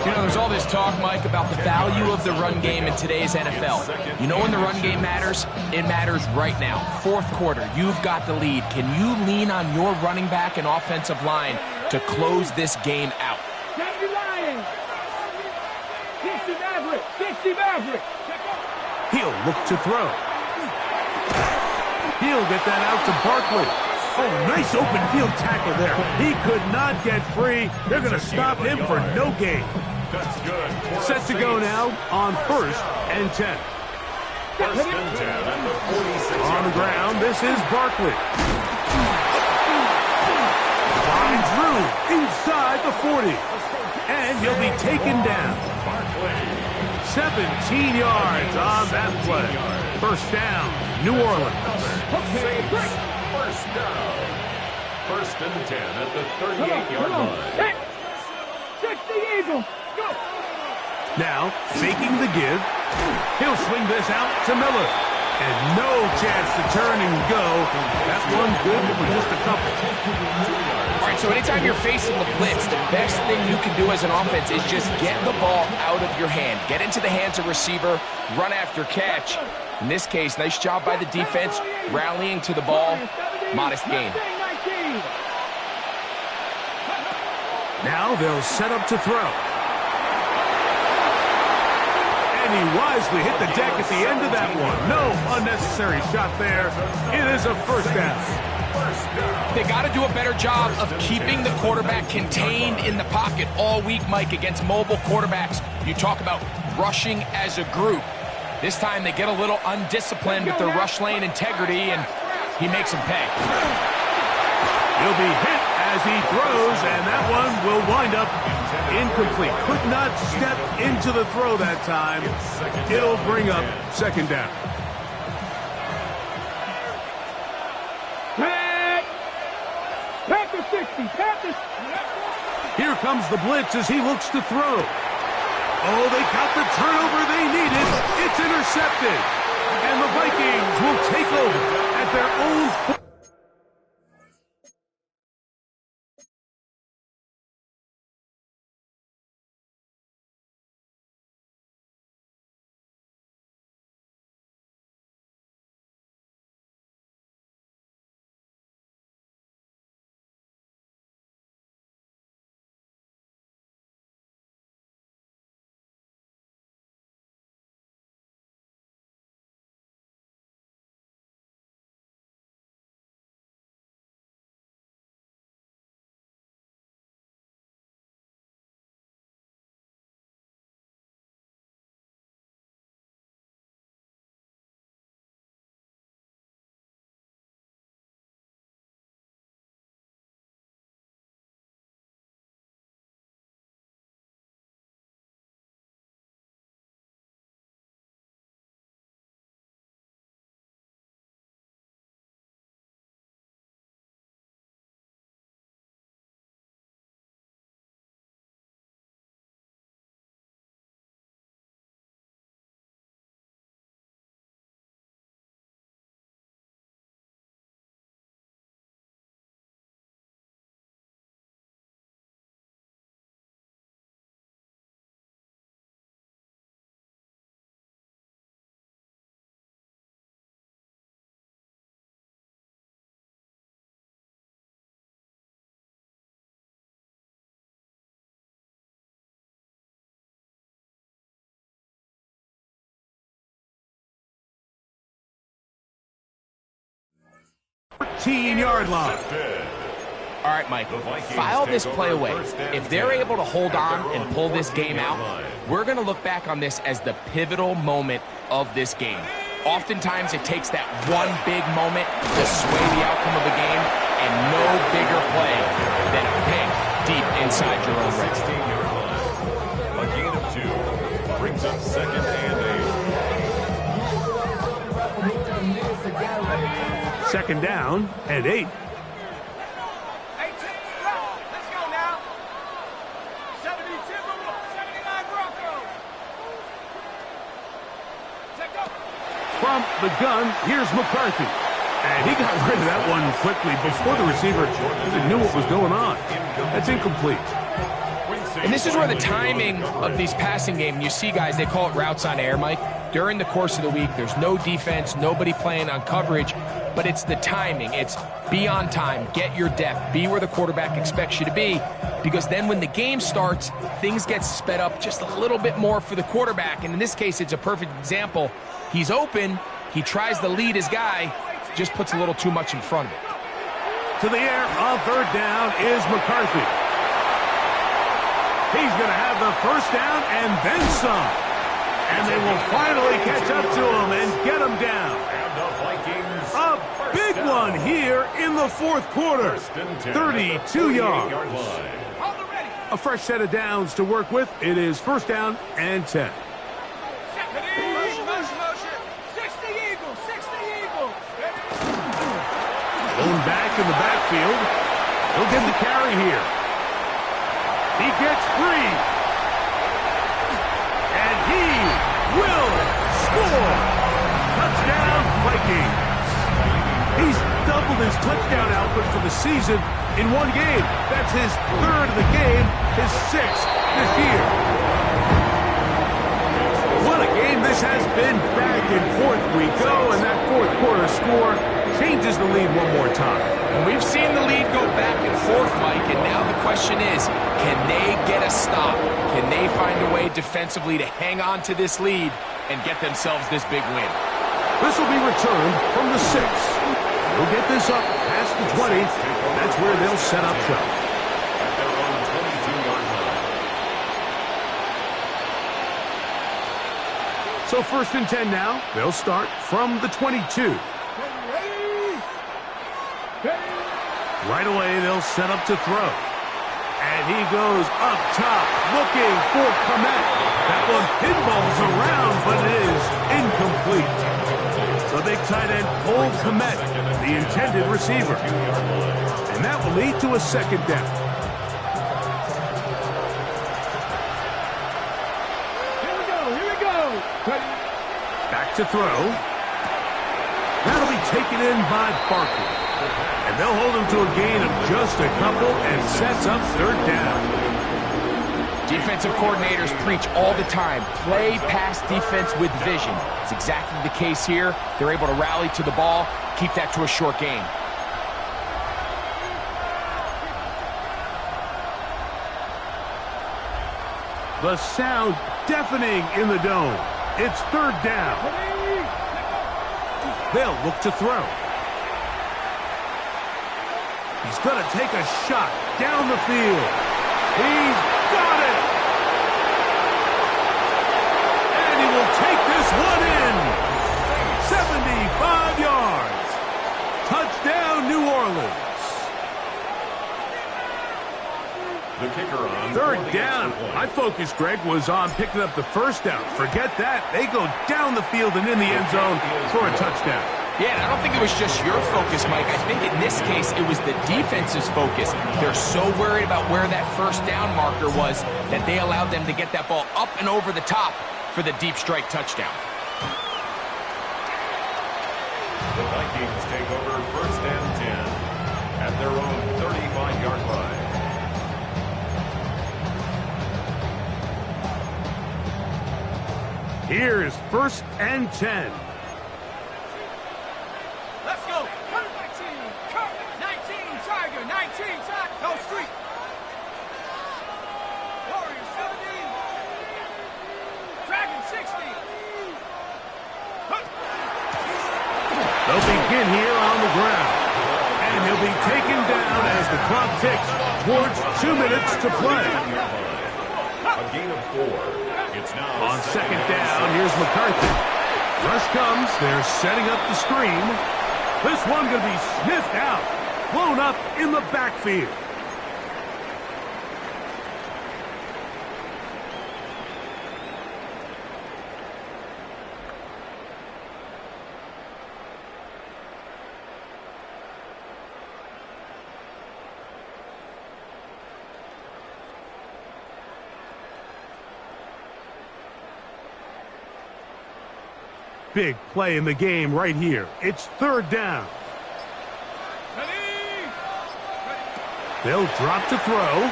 You know, there's all this talk, Mike, about the value of the run game in today's NFL. You know when the run game matters? It matters right now. Fourth quarter, you've got the lead. Can you lean on your running back and offensive line to close this game out? Deputy Lions! 60 Maverick! 60 Maverick! He'll look to throw. He'll get that out to Barkley. Oh, nice open field tackle there. He could not get free. They're going to stop him for no gain. That's good. Set to go now on 1st and 10. First and 10 at the 46. On the ground, this is Barkley. Finds room inside the 40. And he'll be taken down. 17 yards on that play. First down, New Orleans. First down. First and 10 at the 38-yard line. 60 Eagles! Go! Now, faking the give. He'll swing this out to Miller. And no chance to turn and go. That one good for just a couple. All right, so anytime you're facing the blitz, the best thing you can do as an offense is just get the ball out of your hand. Get into the hands of receiver, run after catch. In this case, nice job by the defense, rallying to the ball. Modest gain. Now they'll set up to throw. And he wisely hit the deck at the end of that one. No unnecessary shot there. It is a first down. They got to do a better job of keeping the quarterback contained in the pocket all week, Mike, against mobile quarterbacks. You talk about rushing as a group. This time they get a little undisciplined with their rush lane integrity, and he makes them pay. He'll be hit as he throws, and that one will wind up incomplete. Could not step into the throw that time. It'll bring up second down. Panther 60, Panthers. Here comes the blitz as he looks to throw. Oh, they got the turnover they needed. It's intercepted. And the Vikings will take over at their own... yard line. All right, Mike, file this play away. If they're able to hold on and pull this game out, we're going to look back on this as the pivotal moment of this game. Oftentimes, it takes that one big moment to sway the outcome of the game, and no bigger play than a pick deep inside your own red zone. A gain of 2 brings up second and 8. Second down and 8. Let's go now. From the gun, here's McCarthy. And he got rid of that one quickly before the receiver even knew what was going on. That's incomplete. And this is where the timing of these passing game, you see guys, they call it routes on air, Mike. During the course of the week, there's no defense, nobody playing on coverage, but it's the timing. It's be on time, get your depth, be where the quarterback expects you to be, because then when the game starts, things get sped up just a little bit more for the quarterback. And in this case, it's a perfect example. He's open, he tries to lead his guy, just puts a little too much in front of it. To the air on third down is McCarthy. He's going to have the first down and then some. And they will finally catch up to him and get him down. A big one here in the fourth quarter. 32 yards. A fresh set of downs to work with. It is first down and 10. Going back in the backfield. He'll get the carry here. He gets free. And he will score. Touchdown, Vikings. He's doubled his touchdown output for the season in one game. That's his third of the game, his sixth this year. What a game this has been. Back and forth we go, and that fourth quarter score changes the lead one more time. And we've seen the lead go back and forth, Mike, and now the question is, can they get a stop? Can they find a way defensively to hang on to this lead and get themselves this big win? This will be returned from the 6. They'll get this up past the 20. That's where they'll set up shop. At their own 22-yard line. So first and 10 now. They'll start from the 22. Right away, they'll set up to throw. And he goes up top, looking for Kmet. That one pinballs around, but it is incomplete. The big tight end, Cole Kmet, the intended receiver. And that will lead to a second down. Here we go. Back to throw. That'll be taken in by Barkley. And they'll hold him to a gain of just a couple and sets up third down. Defensive coordinators preach all the time, play pass defense with vision. It's exactly the case here. They're able to rally to the ball, keep that to a short gain. The sound deafening in the dome. It's third down. They'll look to throw. He's going to take a shot down the field. He's got it. And he will take this one in. 75 yards. Touchdown, New Orleans. The kicker on Third down. My focus, Greg, was on picking up the first down. Forget that. They go down the field and in the end zone for a touchdown. Yeah, and I don't think it was just your focus, Mike. I think in this case, it was the defense's focus. They're so worried about where that first down marker was that they allowed them to get that ball up and over the top for the deep strike touchdown. The Vikings take over first and 10 at their own 35-yard line. Here is first and 10. Let's go. 19, Tiger, 19, Tiger. No street. Warrior 70. Dragon 60. They'll begin here on the ground. And he'll be taken down as the clock ticks towards 2 minutes to play. A gain of 4. It's now On second down, here's McCarthy. Rush comes. They're setting up the screen. This one going to be sniffed out. Blown up in the backfield. big play in the game right here. It's third down. They'll drop to throw.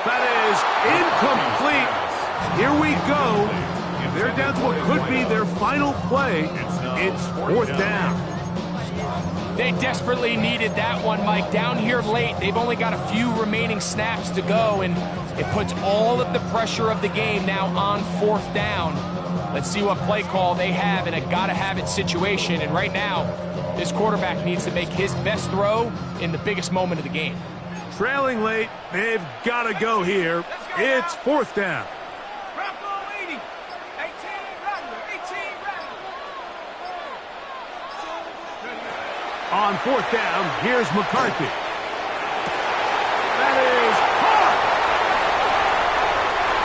That is incomplete. Here we go. They're down to what could be their final play. It's fourth down. They desperately needed that one, Mike. Down here late, they've only got a few remaining snaps to go, and it puts all of the pressure of the game now on fourth down. Let's see what play call they have in a gotta-have-it situation. And right now, this quarterback needs to make his best throw in the biggest moment of the game. Trailing late, they've got to go here. It's fourth down. On fourth down, here's McCarthy. That is hard.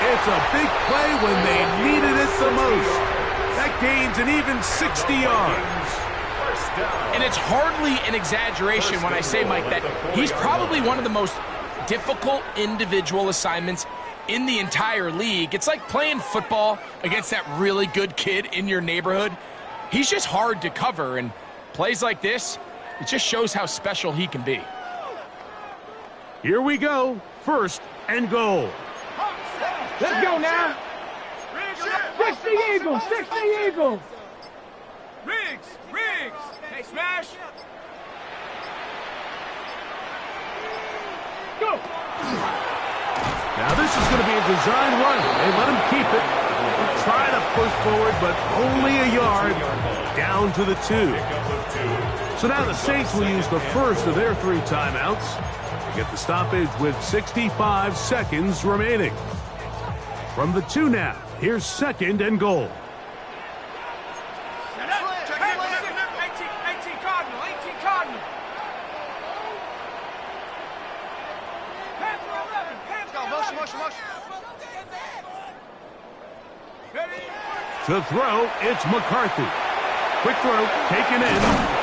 It's a big play when they needed it the most. That gains an even 60 yards. And it's hardly an exaggeration when I say, Mike, that he's probably one of the most difficult individual assignments in the entire league. It's like playing football against that really good kid in your neighborhood. He's just hard to cover, and plays like this, it just shows how special he can be. Here we go. First and goal. Let's go now. 60 Eagles, 60 Eagles. Riggs. Hey, smash. Go. Now this is going to be a design run. They let him keep it. He'll try to push forward, but only a yard. Down to the 2. So now the Saints will use the first of their 3 timeouts to get the stoppage with 65 seconds remaining. From the 2 now, here's second and goal. 18 Cardinal. To throw, it's McCarthy. Quick throw, taken in.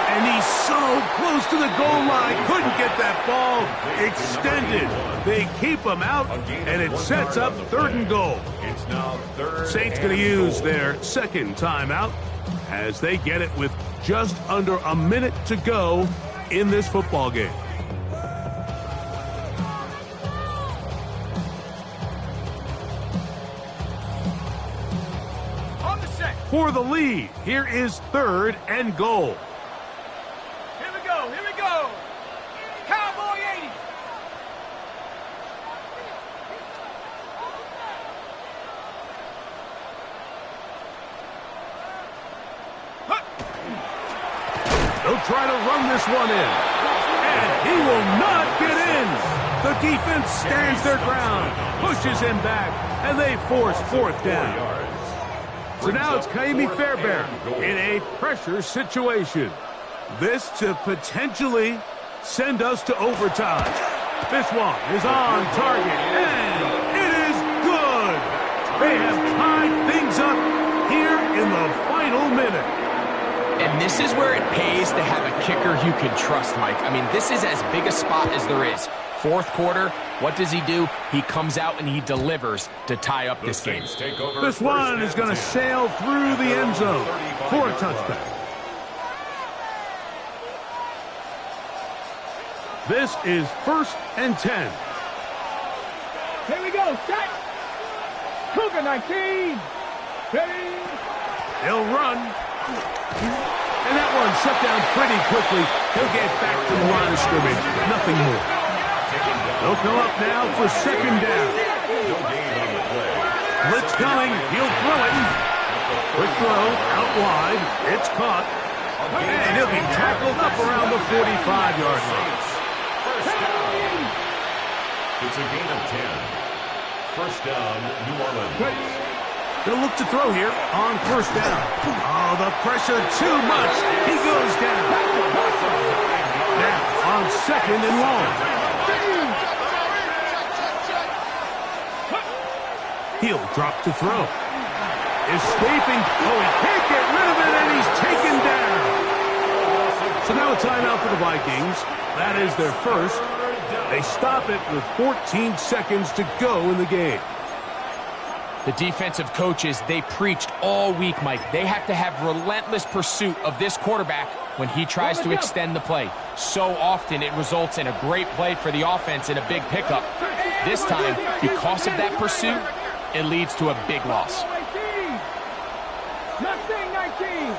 And he's so close to the goal line. Couldn't get that ball extended. They keep him out, and it sets up third and goal. Saints going to use their second timeout as they get it with just under a minute to go in this football game. For the lead, here is third and goal. Here we go. Cowboy 80. They'll try to run this one in. And he will not get in. The defense stands their ground, pushes him back, and they force fourth down. So now it's Kaimi Fairbairn in a pressure situation. This to potentially send us to overtime. This one is on target, and it is good. They have tied things up here in the final minute. And this is where it pays to have a kicker you can trust, Mike. I mean, this is as big a spot as there is. Fourth quarter, what does he do? He comes out and he delivers to tie up this game. This one is going to sail through the end zone for a touchback. This is first and 10. Here we go. Set. Cougar 19. Ready. They'll run. And that one shut down pretty quickly. He'll get back to the line of scrimmage. Nothing more. They'll come up now for second down. Blitz coming. He'll throw it. Quick throw out wide. It's caught. And he'll be tackled up around the 45-yard line. It's a gain of 10. First down, New Orleans. They'll look to throw here on first down. Oh, the pressure too much. He goes down. Now on second and long. He'll drop to throw. Escaping. Oh, he can't get rid of it, and he's taken down. So now a timeout for the Vikings. That is their first. They stop it with 14 seconds to go in the game. The defensive coaches, they preached all week, Mike. They have to have relentless pursuit of this quarterback when he tries to extend the play. So often it results in a great play for the offense and a big pickup. This time, because of that pursuit, it leads to a big loss. Mustang 19.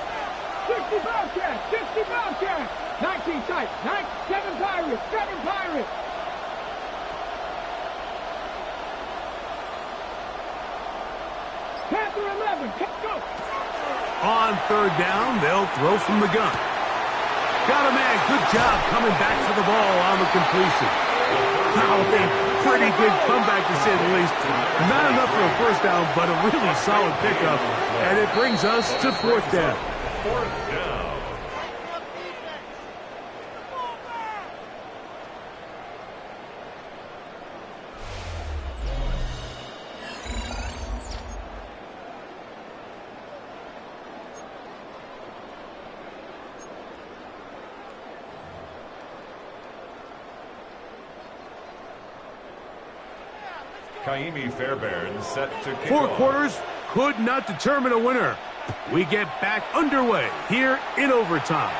60 Bobcat. 60 Bobcat. 19 tight. 7 Pirates. 7 Pirates. Panther 11. Go. On third down, they'll throw from the gun. Got a man. Good job coming back for the ball on the completion. Oh, a pretty good comeback, to say the least. Not enough for a first down, but a really solid pickup. And it brings us to fourth down. Fourth down. Kaimi Fairbairn set to kick Four off. quarters could not determine a winner. We get back underway here in overtime.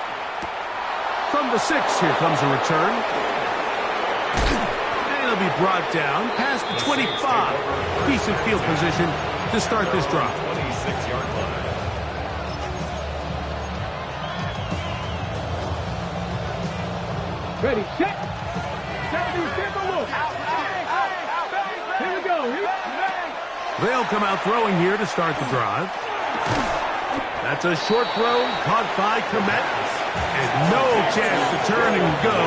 From the 6, here comes a return. And it'll be brought down past the 25. Decent field position to start this drive. 26-yard line. Ready, set. 70, take a look. Here we go. They'll come out throwing here to start the drive. That's a short throw caught by Komet. And no chance to turn and go.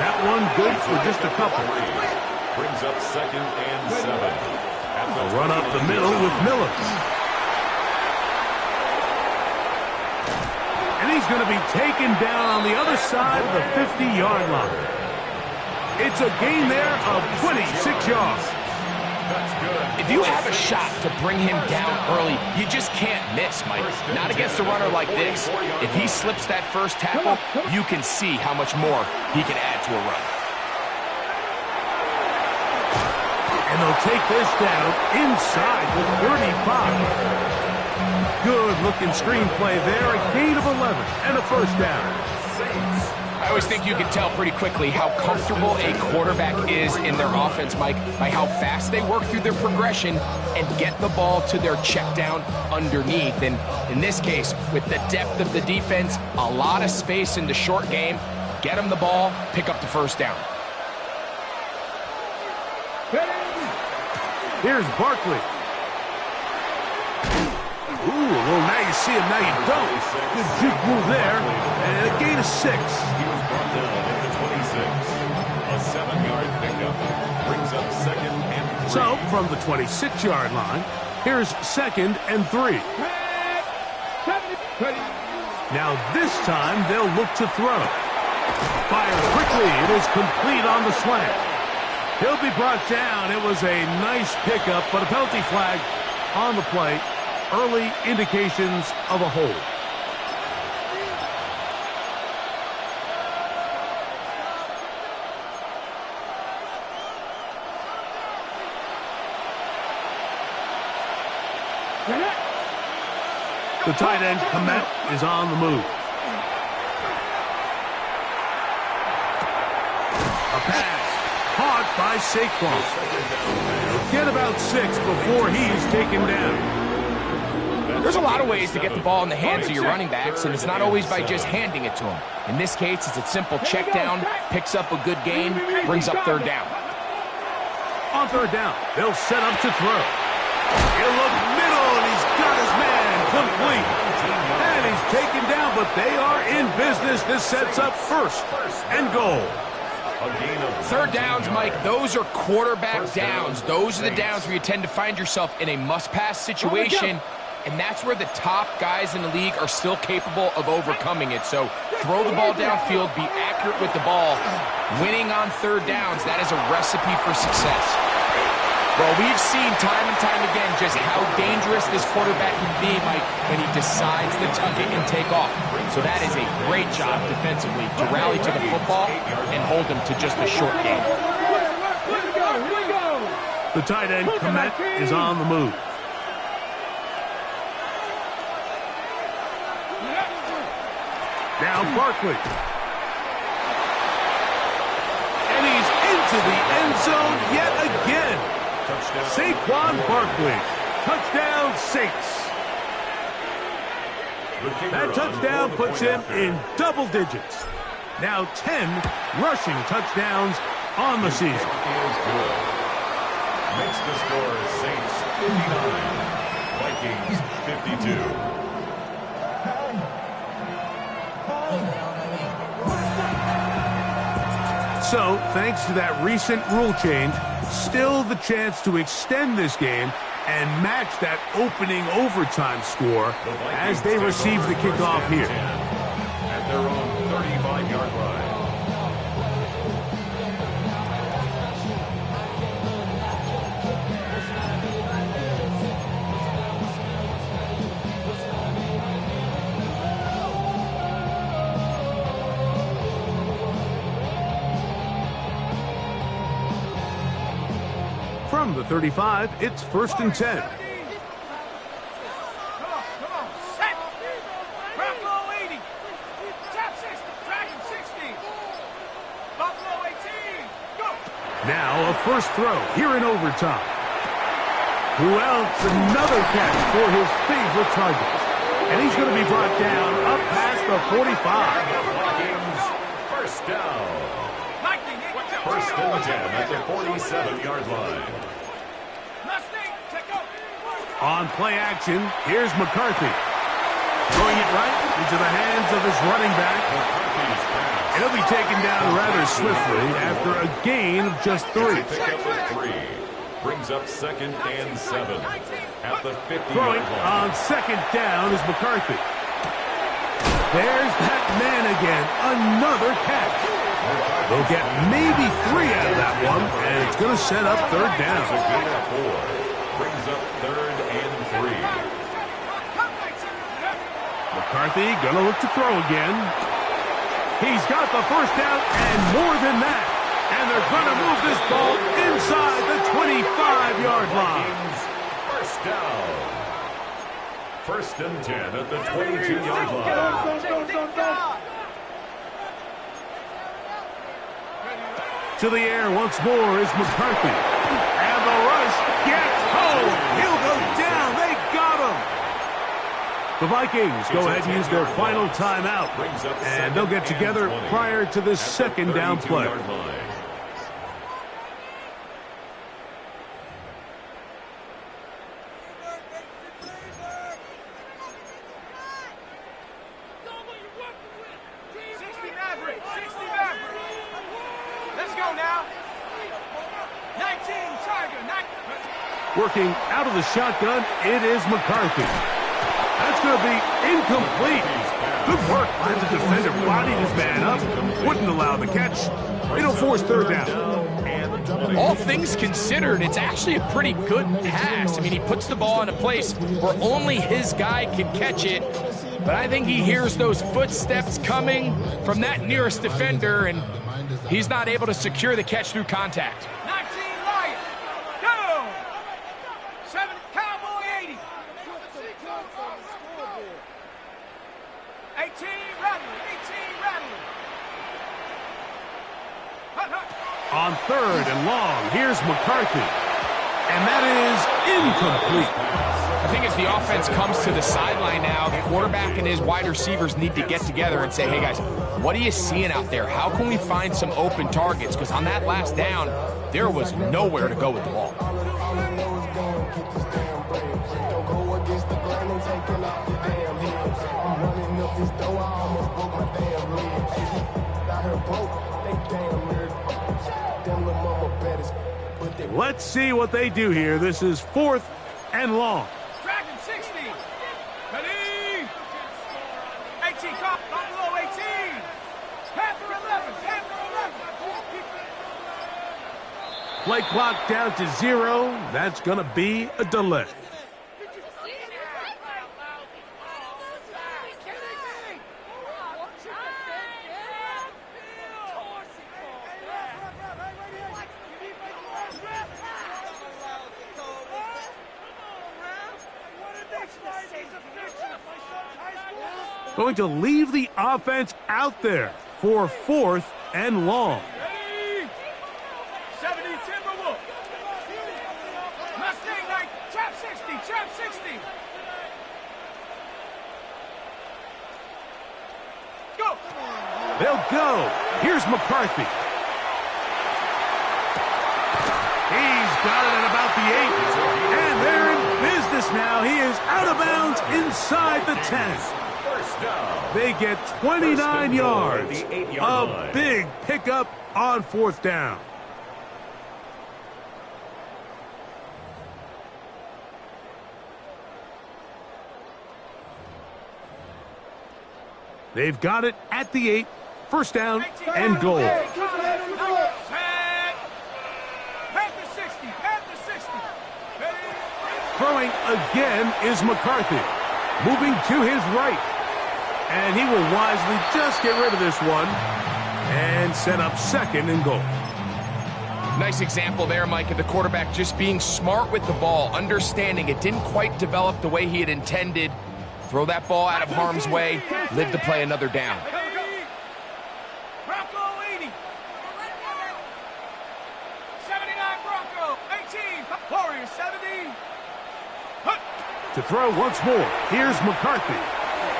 That one good for just a couple. Brings up 2nd and 7. A run up the middle with Miller. And he's going to be taken down on the other side of the 50-yard line. It's a gain there of 26 yards. If you have a shot to bring him down early, you just can't miss, Mike. Not against a runner like this. If he slips that first tackle, you can see how much more he can add to a run. And they'll take this down inside the 35. Good-looking screenplay there. A gain of 11 and a first down. I always think you can tell pretty quickly how comfortable a quarterback is in their offense, Mike, by how fast they work through their progression and get the ball to their check down underneath. And in this case, with the depth of the defense, a lot of space in the short game, get them the ball, pick up the first down. Here's Barkley. Ooh, well, now you see him, now you don't. Good juke move there, and a gain of 6. He was brought down at the 26. A 7-yard pickup brings up 2nd and 3. So, from the 26-yard line, here's 2nd and 3. Now this time, they'll look to throw. Fires quickly, it is complete on the slant. He'll be brought down. It was a nice pickup, but a penalty flag on the play. Early indications of a hold. The tight end, Komet, is on the move. A pass caught by Saquon. Get about 6 before he's taken down. There's a lot of ways to get the ball in the hands of your running backs, and it's not always by just handing it to them. In this case, it's a simple check down, picks up a good gain, brings up third down. On third down, they'll set up to throw. He'll look middle, and he's got his man complete. And he's taken down, but they are in business. This sets up 1st and goal. Third downs, Mike, those are quarterback downs. Those are the downs where you tend to find yourself in a must-pass situation. And that's where the top guys in the league are still capable of overcoming it. So throw the ball downfield, be accurate with the ball. Winning on third downs, that is a recipe for success. Well, we've seen time and time again just how dangerous this quarterback can be, Mike, when he decides to tuck it and take off. So that is a great job defensively to rally to the football and hold him to just a short game. The tight end, Komet, is on the move. touchdown, Barkley. And he's into the end zone yet again. Touchdown. Saquon Barkley. Touchdown, Saints. That touchdown puts him in double digits. Now 10 rushing touchdowns on the season. Is good. Makes the score Saints 59, Vikings 52. So, thanks to that recent rule change, still the chance to extend this game and match that opening overtime score as they receive the kickoff here. At their own 35-yard line. From the 35, it's 1st and 10. Come on, set. Buffalo 80. Trap 60. Dragon 60. Buffalo 18. Go. Now a first throw here in overtime. Who else? Another catch for his favorite target. And he's going to be brought down up past the 45. Vikings, first down. First and 10 at the 47-yard line. On play action, here's McCarthy. Throwing it right into the hands of his running back. And he'll be taken down rather swiftly after a gain of just 3. Pick up at 3. Brings up 2nd and 7 at the 50-yard Throwing line. on 2nd down is McCarthy. There's that man again. Another catch. They'll get maybe 3 out of that one, and it's going to set up 3rd down. It's a gain of 4. Brings up 3rd and 3. McCarthy going to look to throw again. He's got the first down and more than that. And they're going to move this ball inside the 25-yard line. First down. 1st and 10 at the 22-yard line. To the air once more is McCarthy. And the rush gets home. He'll go down. They got him. The Vikings go ahead and use their final timeout. And they'll get together prior to this 2nd down play. Working out of the shotgun, it is McCarthy. That's going to be incomplete. Good work by the defender. Bodied his man up. Wouldn't allow the catch. It'll force 3rd down. All things considered, it's actually a pretty good pass. I mean, he puts the ball in a place where only his guy can catch it. But I think he hears those footsteps coming from that nearest defender, and he's not able to secure the catch through contact. 19 Lions. Go. 7 Cowboy 80. 18 Rattler. 18 Rattler. Hut, hut. On 3rd and long, here's McCarthy. And that is incomplete. I think as the offense comes to the sideline now, the quarterback and his wide receivers need to get together and say, hey guys, what are you seeing out there? How can we find some open targets? Because on that last down, there was nowhere to go with the ball. Let's see what they do here. This is 4th and long. Dragon 60. Ready. 18 cop. Buffalo 18. Panther 11. Panther 11. Play clock down to 0. That's going to be a delay. going to leave the offense out there for 4th and long. 70 Timberwolves. Mustang Knight, trap 60, trap 60. Go. They'll go. Here's McCarthy. He's got it at about the 8. And they're in business now. He is out of bounds inside the 10. They get 29 yards. A big pickup on 4th down. They've got it at the 8. 1st down and goal. Throwing again is McCarthy. Moving to his right. And he will wisely just get rid of this one and set up 2nd and goal. Nice example there, Mike, of the quarterback just being smart with the ball, understanding it didn't quite develop the way he had intended. Throw that ball out of harm's way, live to play another down. Bronco 80. 79 Bronco, 18. Warriors 70. To throw once more, here's McCarthy.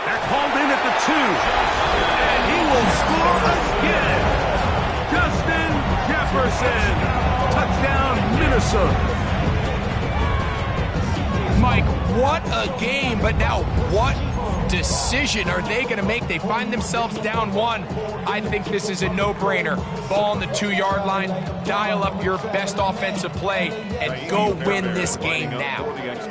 They're called in at the 2. And he will score again. Justin Jefferson. Touchdown, Minnesota. Mike, what a game, but now what decision are they going to make? They find themselves down 1. I think this is a no-brainer. Ball on the 2-yard line, dial up your best offensive play, and go win this game now.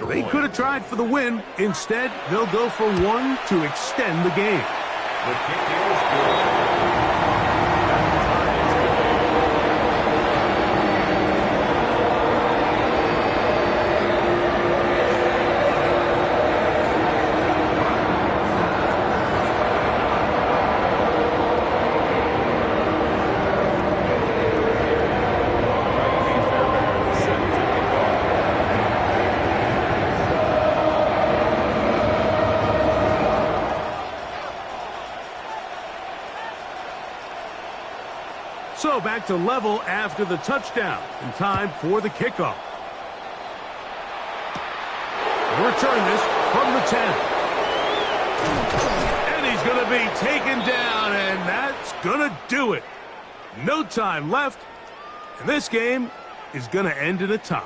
They could have tried for the win. Instead, they'll go for 1 to extend the game. The kick is good. So back to level after the touchdown, and time for the kickoff. Return this from the 10. And he's going to be taken down, and that's going to do it. No time left, and this game is going to end in a tie.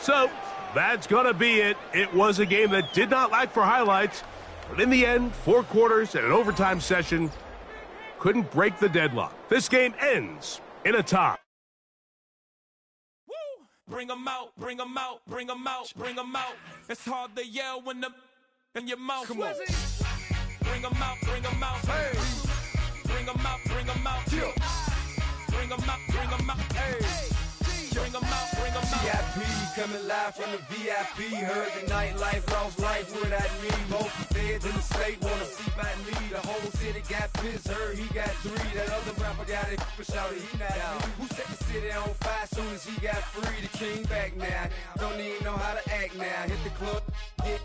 So that's going to be it. It was a game that did not lack for highlights, but in the end, 4 quarters and an overtime session couldn't break the deadlock. This game ends in a tie. Woo! Bring 'em out, bring 'em out, bring 'em out, bring 'em out. It's hard to yell when the in your mouth. Come on. Bring 'em out, bring 'em out. Hey. Bring 'em out, bring 'em out. Yeah. Bring 'em out, bring 'em out. Hey. Bring 'em out, bring 'em out. VIP coming live from the VIP. Heard the nightlife, lost life without me. Most feds in the state wanna see by me. The whole city got pissed, heard he got 3. That other rapper got it, but shouted he not me. Who set the city on fire soon as he got free? The king back now. Don't even know how to act now. Hit the club, hit